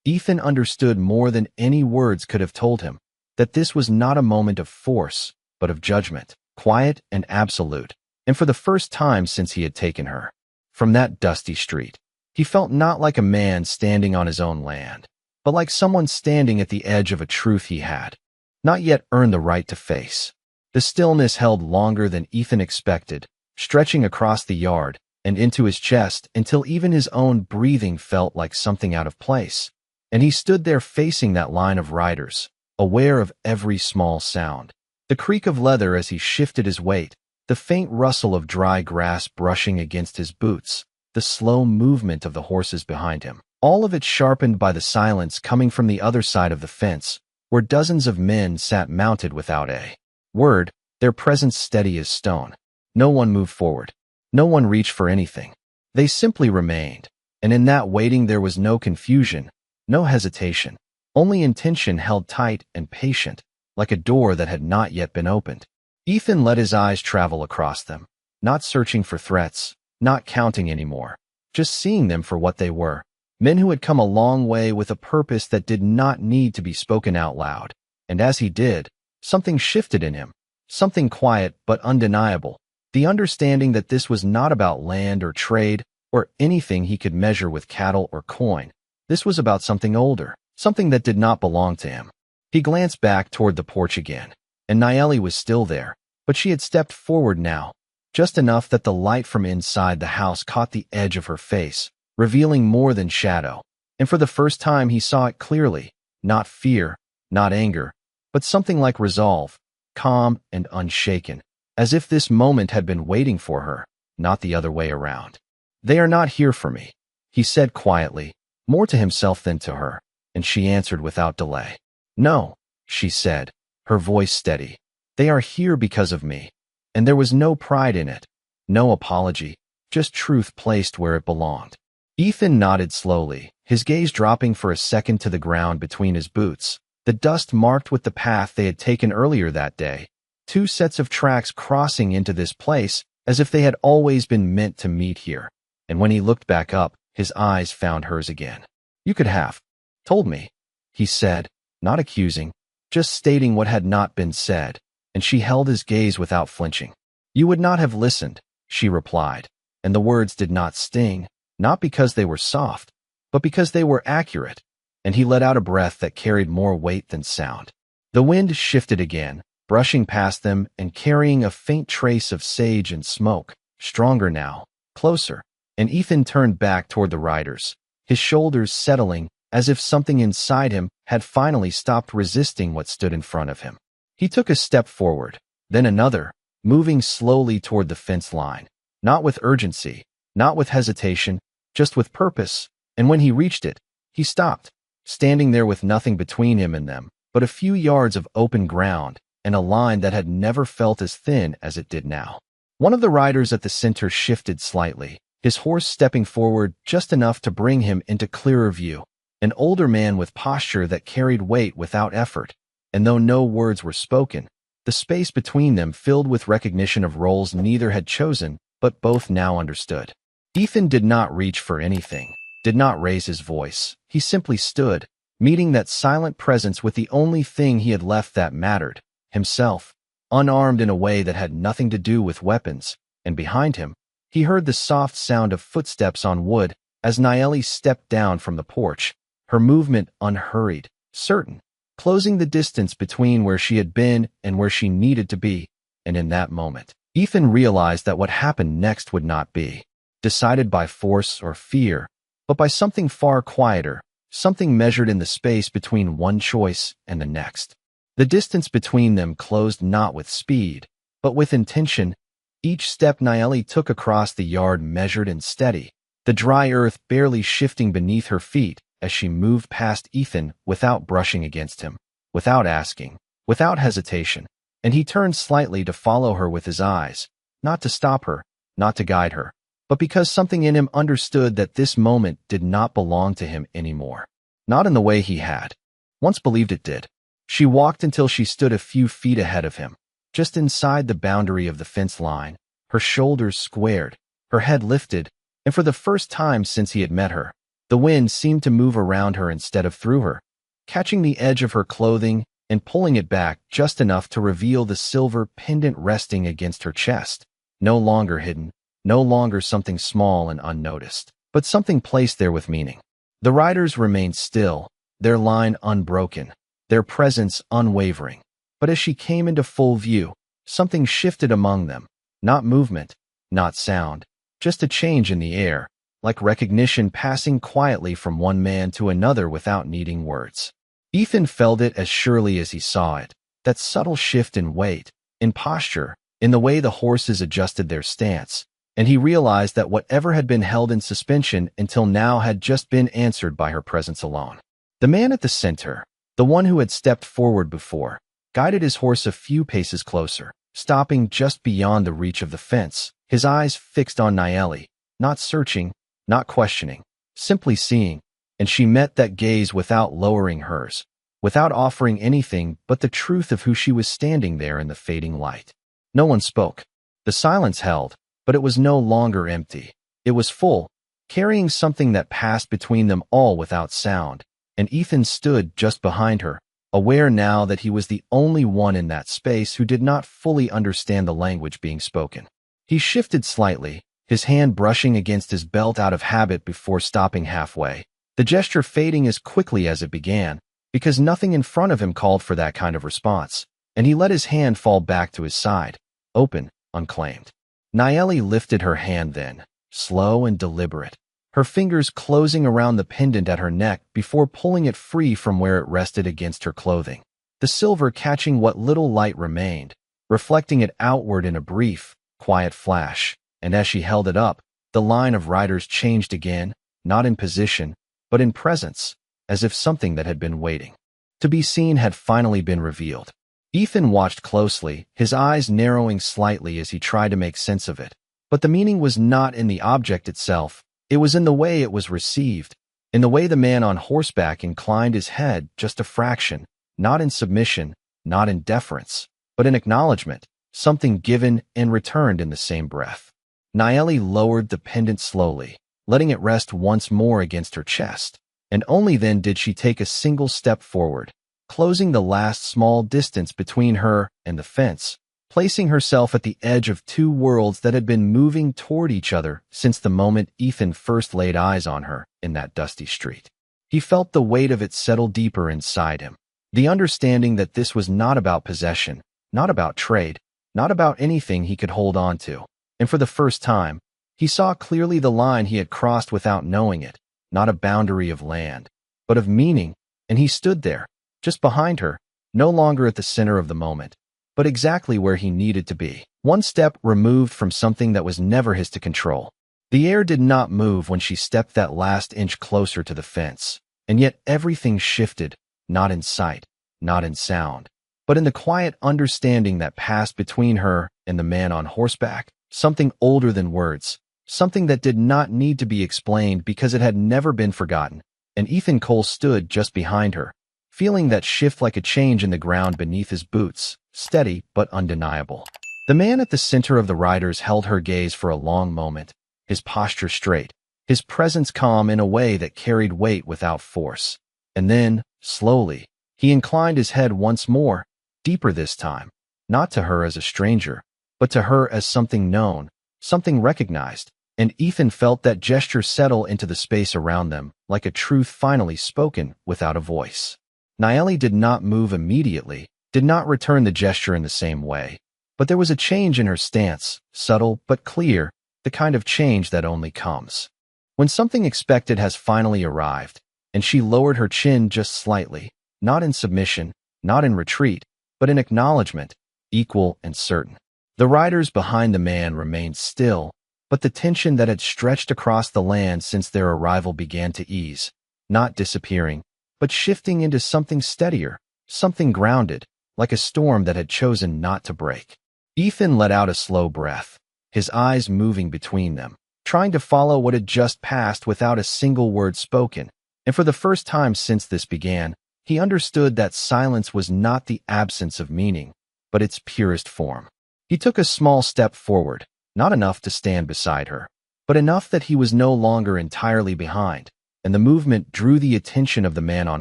Ethan understood more than any words could have told him that this was not a moment of force, but of judgment, quiet and absolute. And for the first time since he had taken her from that dusty street, he felt not like a man standing on his own land, but like someone standing at the edge of a truth he had not yet earned the right to face. The stillness held longer than Ethan expected, stretching across the yard and into his chest until even his own breathing felt like something out of place. And he stood there facing that line of riders, aware of every small sound, the creak of leather as he shifted his weight, the faint rustle of dry grass brushing against his boots, the slow movement of the horses behind him, all of it sharpened by the silence coming from the other side of the fence, where dozens of men sat mounted without a word, their presence steady as stone. No one moved forward. No one reached for anything. They simply remained, and in that waiting there was no confusion, no hesitation, only intention held tight and patient, like a door that had not yet been opened. Ethan let his eyes travel across them, not searching for threats, not counting anymore, just seeing them for what they were, men who had come a long way with a purpose that did not need to be spoken out loud. And as he did, something shifted in him, something quiet but undeniable, the understanding that this was not about land or trade or anything he could measure with cattle or coin. This was about something older, something that did not belong to him. He glanced back toward the porch again, and Nayeli was still there, but she had stepped forward now, just enough that the light from inside the house caught the edge of her face, revealing more than shadow. And for the first time he saw it clearly, not fear, not anger, but something like resolve, calm and unshaken, as if this moment had been waiting for her, not the other way around. They are not here for me, he said quietly, more to himself than to her, and she answered without delay. No, she said, her voice steady. They are here because of me. And there was no pride in it, no apology, just truth placed where it belonged. Ethan nodded slowly, his gaze dropping for a second to the ground between his boots, the dust marked with the path they had taken earlier that day, two sets of tracks crossing into this place as if they had always been meant to meet here. And when he looked back up, his eyes found hers again. You could have told me, he said, not accusing, just stating what had not been said, and she held his gaze without flinching. You would not have listened, she replied, and the words did not sting, not because they were soft, but because they were accurate, and he let out a breath that carried more weight than sound. The wind shifted again, brushing past them and carrying a faint trace of sage and smoke, stronger now, closer, and Ethan turned back toward the riders, his shoulders settling as if something inside him had finally stopped resisting what stood in front of him. He took a step forward, then another, moving slowly toward the fence line, not with urgency, not with hesitation, just with purpose, and when he reached it, he stopped, standing there with nothing between him and them, but a few yards of open ground and a line that had never felt as thin as it did now. One of the riders at the center shifted slightly, his horse stepping forward just enough to bring him into clearer view. An older man with posture that carried weight without effort, and though no words were spoken, the space between them filled with recognition of roles neither had chosen, but both now understood. Ethan did not reach for anything, did not raise his voice. He simply stood, meeting that silent presence with the only thing he had left that mattered, himself, unarmed in a way that had nothing to do with weapons, and behind him, he heard the soft sound of footsteps on wood as Nayeli stepped down from the porch, her movement unhurried, certain, closing the distance between where she had been and where she needed to be, and in that moment, Ethan realized that what happened next would not be decided by force or fear, but by something far quieter, something measured in the space between one choice and the next. The distance between them closed not with speed, but with intention. Each step Nayeli took across the yard measured and steady, the dry earth barely shifting beneath her feet as she moved past Ethan without brushing against him, without asking, without hesitation, and he turned slightly to follow her with his eyes, not to stop her, not to guide her, but because something in him understood that this moment did not belong to him anymore. Not in the way he had once believed it did. She walked until she stood a few feet ahead of him, just inside the boundary of the fence line, her shoulders squared, her head lifted, and for the first time since he had met her, the wind seemed to move around her instead of through her, catching the edge of her clothing and pulling it back just enough to reveal the silver pendant resting against her chest, no longer hidden, no longer something small and unnoticed, but something placed there with meaning. The riders remained still, their line unbroken, their presence unwavering. But as she came into full view, something shifted among them, not movement, not sound, just a change in the air, like recognition passing quietly from one man to another without needing words. Ethan felt it as surely as he saw it, that subtle shift in weight, in posture, in the way the horses adjusted their stance, and he realized that whatever had been held in suspension until now had just been answered by her presence alone. The man at the center, the one who had stepped forward before, guided his horse a few paces closer, stopping just beyond the reach of the fence, his eyes fixed on Nayeli, not searching, not questioning, simply seeing, and she met that gaze without lowering hers, without offering anything but the truth of who she was standing there in the fading light. No one spoke. The silence held, but it was no longer empty. It was full, carrying something that passed between them all without sound, and Ethan stood just behind her, aware now that he was the only one in that space who did not fully understand the language being spoken. He shifted slightly, his hand brushing against his belt out of habit before stopping halfway, the gesture fading as quickly as it began, because nothing in front of him called for that kind of response, and he let his hand fall back to his side, open, unclaimed. Nayeli lifted her hand then, slow and deliberate, her fingers closing around the pendant at her neck before pulling it free from where it rested against her clothing, the silver catching what little light remained, reflecting it outward in a brief, quiet flash, and as she held it up, the line of riders changed again, not in position, but in presence, as if something that had been waiting to be seen had finally been revealed. Ethan watched closely, his eyes narrowing slightly as he tried to make sense of it. But the meaning was not in the object itself, it was in the way it was received, in the way the man on horseback inclined his head just a fraction, not in submission, not in deference, but in acknowledgement, something given and returned in the same breath. Nayeli lowered the pendant slowly, letting it rest once more against her chest, and only then did she take a single step forward, closing the last small distance between her and the fence, placing herself at the edge of two worlds that had been moving toward each other since the moment Ethan first laid eyes on her in that dusty street. He felt the weight of it settle deeper inside him, the understanding that this was not about possession, not about trade, not about anything he could hold on to, and for the first time, he saw clearly the line he had crossed without knowing it, not a boundary of land, but of meaning, and he stood there, just behind her, no longer at the center of the moment, but exactly where he needed to be, one step removed from something that was never his to control. The air did not move when she stepped that last inch closer to the fence, and yet everything shifted, not in sight, not in sound, but in the quiet understanding that passed between her and the man on horseback, something older than words, something that did not need to be explained because it had never been forgotten, and Ethan Cole stood just behind her, feeling that shift like a change in the ground beneath his boots, steady but undeniable. The man at the center of the riders held her gaze for a long moment, his posture straight, his presence calm in a way that carried weight without force. And then, slowly, he inclined his head once more, deeper this time, not to her as a stranger, but to her as something known, something recognized, and Ethan felt that gesture settle into the space around them, like a truth finally spoken without a voice. Naeli did not move immediately, did not return the gesture in the same way, but there was a change in her stance, subtle but clear, the kind of change that only comes when something expected has finally arrived, and she lowered her chin just slightly, not in submission, not in retreat, but in acknowledgement, equal and certain. The riders behind the man remained still, but the tension that had stretched across the land since their arrival began to ease, not disappearing, but shifting into something steadier, something grounded, like a storm that had chosen not to break. Ethan let out a slow breath, his eyes moving between them, trying to follow what had just passed without a single word spoken, and for the first time since this began, he understood that silence was not the absence of meaning, but its purest form. He took a small step forward, not enough to stand beside her, but enough that he was no longer entirely behind, and the movement drew the attention of the man on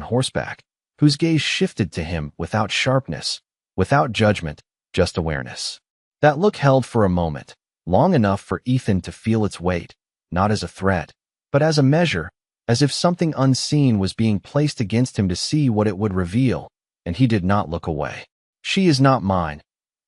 horseback, whose gaze shifted to him without sharpness, without judgment, just awareness. That look held for a moment, long enough for Ethan to feel its weight, not as a threat, but as a measure, as if something unseen was being placed against him to see what it would reveal, and he did not look away. "She is not mine,"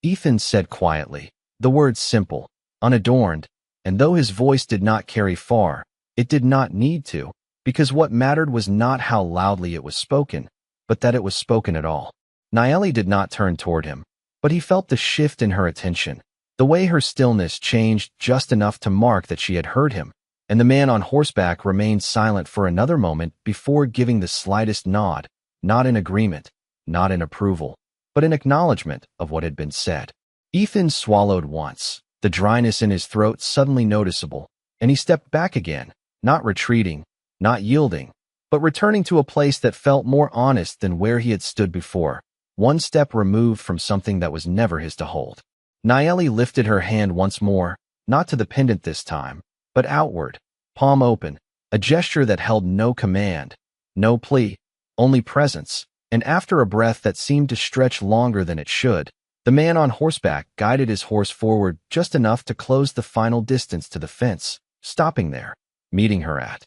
Ethan said quietly, the words simple, unadorned, and though his voice did not carry far, it did not need to, because what mattered was not how loudly it was spoken, but that it was spoken at all. Naeli did not turn toward him, but he felt the shift in her attention, the way her stillness changed just enough to mark that she had heard him, and the man on horseback remained silent for another moment before giving the slightest nod, not in agreement, not in approval, but in acknowledgement of what had been said. Ethan swallowed once, the dryness in his throat suddenly noticeable, and he stepped back again, not retreating, not yielding, but returning to a place that felt more honest than where he had stood before, one step removed from something that was never his to hold. Naeli lifted her hand once more, not to the pendant this time, but outward, palm open, a gesture that held no command, no plea, only presence, and after a breath that seemed to stretch longer than it should, the man on horseback guided his horse forward just enough to close the final distance to the fence, stopping there, meeting her at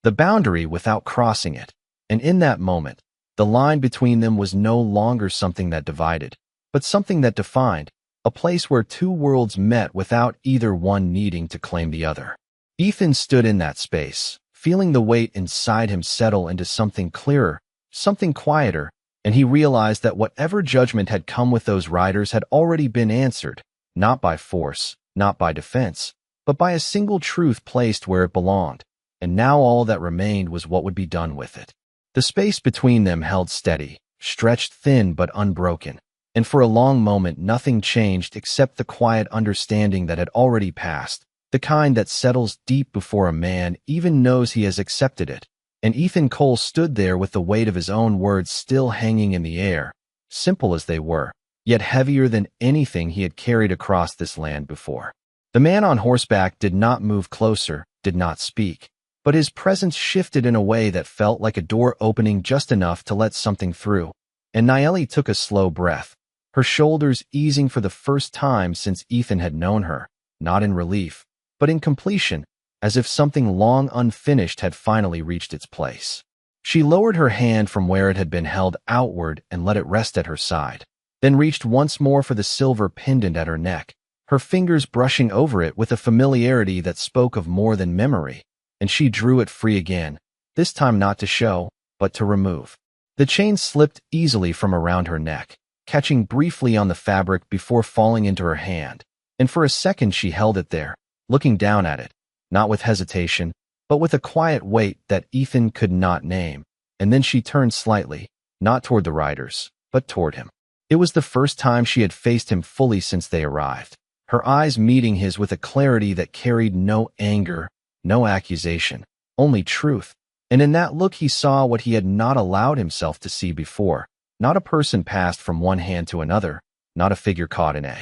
the boundary without crossing it, and in that moment, the line between them was no longer something that divided, but something that defined, a place where two worlds met without either one needing to claim the other. Ethan stood in that space, feeling the weight inside him settle into something clearer, something quieter, and he realized that whatever judgment had come with those riders had already been answered, not by force, not by defense, but by a single truth placed where it belonged, and now all that remained was what would be done with it. The space between them held steady, stretched thin but unbroken, and for a long moment nothing changed except the quiet understanding that had already passed, the kind that settles deep before a man even knows he has accepted it. And Ethan Cole stood there with the weight of his own words still hanging in the air, simple as they were, yet heavier than anything he had carried across this land before. The man on horseback did not move closer, did not speak, but his presence shifted in a way that felt like a door opening just enough to let something through, and Naeli took a slow breath, her shoulders easing for the first time since Ethan had known her, not in relief, but in completion, as if something long unfinished had finally reached its place. She lowered her hand from where it had been held outward and let it rest at her side, then reached once more for the silver pendant at her neck, her fingers brushing over it with a familiarity that spoke of more than memory, and she drew it free again, this time not to show, but to remove. The chain slipped easily from around her neck, catching briefly on the fabric before falling into her hand, and for a second she held it there, looking down at it, not with hesitation, but with a quiet weight that Ethan could not name, and then she turned slightly, not toward the riders, but toward him. It was the first time she had faced him fully since they arrived. her eyes meeting his with a clarity that carried no anger, no accusation, only truth. And in that look he saw what he had not allowed himself to see before. Not a person passed from one hand to another, not a figure caught in a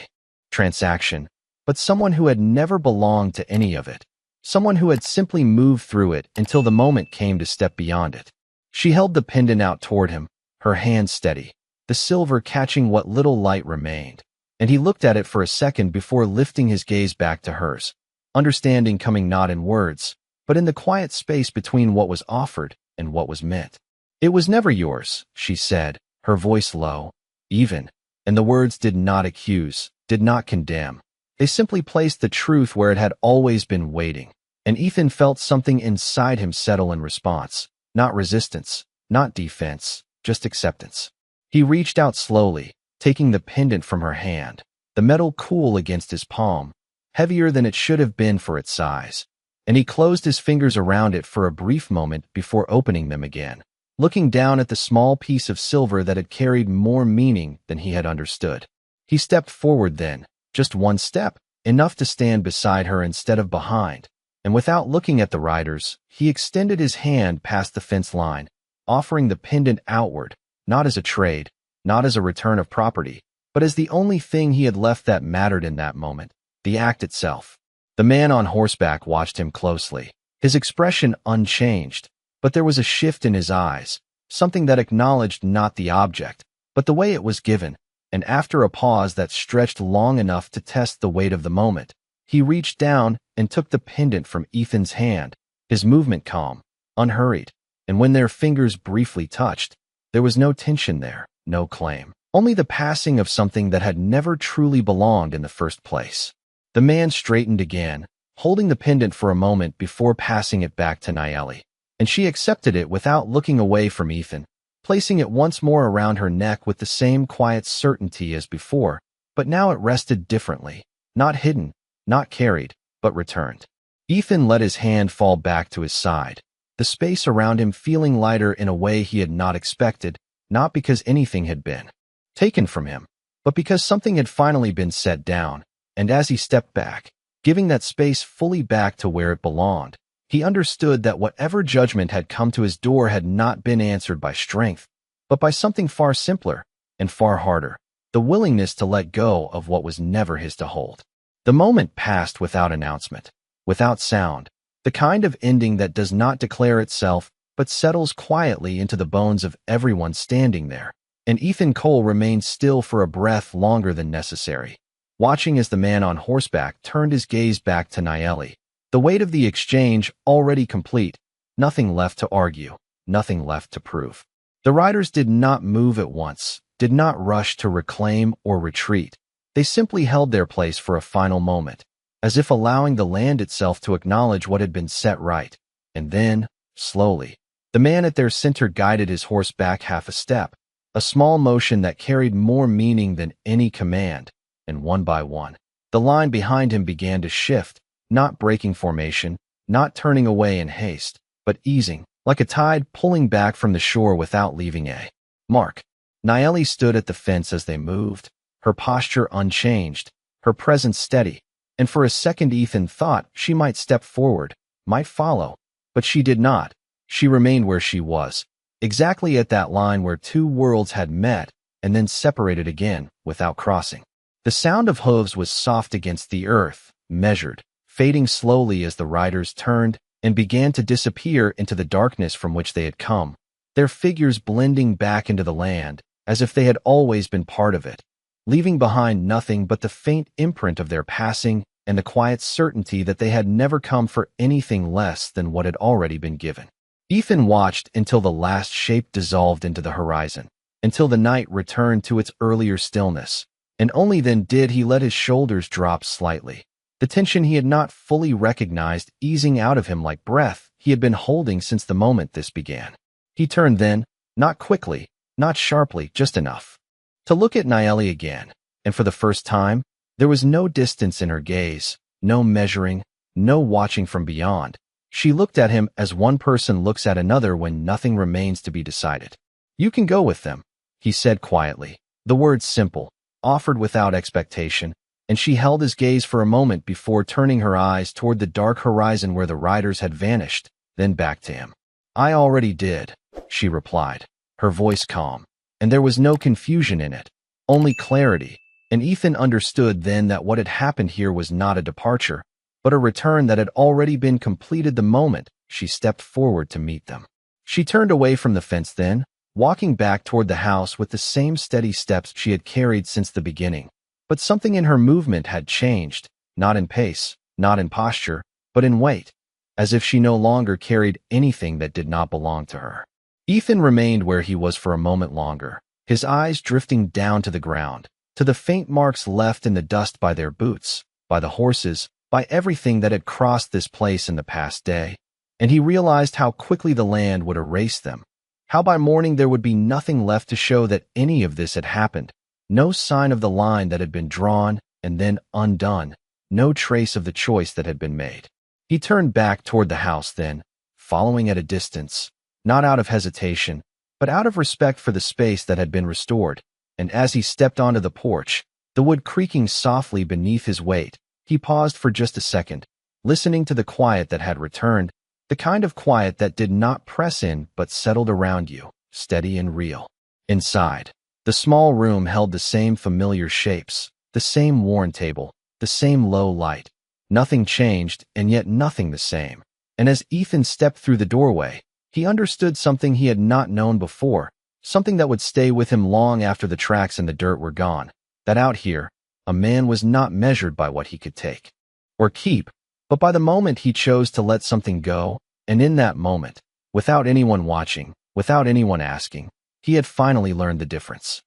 transaction, but someone who had never belonged to any of it. Someone who had simply moved through it until the moment came to step beyond it. She held the pendant out toward him, her hand steady, the silver catching what little light remained. And he looked at it for a second before lifting his gaze back to hers, understanding coming not in words, but in the quiet space between what was offered and what was meant. "It was never yours," she said, her voice low, even, and the words did not accuse, did not condemn. They simply placed the truth where it had always been waiting, and Ethan felt something inside him settle in response. Not resistance, not defense, just acceptance. He reached out slowly, taking the pendant from her hand, the metal cool against his palm, heavier than it should have been for its size, and he closed his fingers around it for a brief moment before opening them again, looking down at the small piece of silver that had carried more meaning than he had understood. He stepped forward then, just one step, enough to stand beside her instead of behind, and without looking at the riders, he extended his hand past the fence line, offering the pendant outward, not as a trade, not as a return of property, but as the only thing he had left that mattered in that moment, the act itself. The man on horseback watched him closely, his expression unchanged, but there was a shift in his eyes, something that acknowledged not the object, but the way it was given, and after a pause that stretched long enough to test the weight of the moment, he reached down and took the pendant from Ethan's hand, his movement calm, unhurried, and when their fingers briefly touched, there was no tension there, no claim, only the passing of something that had never truly belonged in the first place. The man straightened again, holding the pendant for a moment before passing it back to Nayeli, and she accepted it without looking away from Ethan, placing it once more around her neck with the same quiet certainty as before, but now it rested differently, not hidden, not carried, but returned. Ethan let his hand fall back to his side, the space around him feeling lighter in a way he had not expected, not because anything had been taken from him, but because something had finally been set down, and as he stepped back, giving that space fully back to where it belonged, he understood that whatever judgment had come to his door had not been answered by strength, but by something far simpler and far harder, the willingness to let go of what was never his to hold. The moment passed without announcement, without sound, the kind of ending that does not declare itself but settles quietly into the bones of everyone standing there, and Ethan Cole remained still for a breath longer than necessary, watching as the man on horseback turned his gaze back to Nayeli, the weight of the exchange already complete, nothing left to argue, nothing left to prove. The riders did not move at once, did not rush to reclaim or retreat. They simply held their place for a final moment, as if allowing the land itself to acknowledge what had been set right. And then, slowly, the man at their center guided his horse back half a step, a small motion that carried more meaning than any command, and one by one, the line behind him began to shift, not breaking formation, not turning away in haste, but easing, like a tide pulling back from the shore without leaving a mark. Nayeli stood at the fence as they moved, her posture unchanged, her presence steady, and for a second Ethan thought she might step forward, might follow, but she did not. She remained where she was, exactly at that line where two worlds had met and then separated again without crossing. The sound of hooves was soft against the earth, measured, fading slowly as the riders turned and began to disappear into the darkness from which they had come, their figures blending back into the land as if they had always been part of it, leaving behind nothing but the faint imprint of their passing and the quiet certainty that they had never come for anything less than what had already been given. Ethan watched until the last shape dissolved into the horizon, until the night returned to its earlier stillness, and only then did he let his shoulders drop slightly, the tension he had not fully recognized easing out of him like breath he had been holding since the moment this began. He turned then, not quickly, not sharply, just enough to look at Nayeli again, and for the first time, there was no distance in her gaze, no measuring, no watching from beyond. She looked at him as one person looks at another when nothing remains to be decided. "You can go with them," he said quietly, the words simple, offered without expectation, and she held his gaze for a moment before turning her eyes toward the dark horizon where the riders had vanished, then back to him. "I already did," she replied, her voice calm, and there was no confusion in it, only clarity, and Ethan understood then that what had happened here was not a departure, but a return that had already been completed the moment she stepped forward to meet them. She turned away from the fence then, walking back toward the house with the same steady steps she had carried since the beginning. But something in her movement had changed, not in pace, not in posture, but in weight, as if she no longer carried anything that did not belong to her. Ethan remained where he was for a moment longer, his eyes drifting down to the ground, to the faint marks left in the dust by their boots, by the horses, by everything that had crossed this place in the past day, and he realized how quickly the land would erase them, how by morning there would be nothing left to show that any of this had happened, no sign of the line that had been drawn and then undone, no trace of the choice that had been made. He turned back toward the house then, following at a distance, not out of hesitation, but out of respect for the space that had been restored, and as he stepped onto the porch, the wood creaking softly beneath his weight, he paused for just a second, listening to the quiet that had returned, the kind of quiet that did not press in but settled around you, steady and real. Inside, the small room held the same familiar shapes, the same worn table, the same low light. Nothing changed, and yet nothing the same. And as Ethan stepped through the doorway, he understood something he had not known before, something that would stay with him long after the tracks and the dirt were gone, that out here, a man was not measured by what he could take or keep, but by the moment he chose to let something go, and in that moment, without anyone watching, without anyone asking, he had finally learned the difference.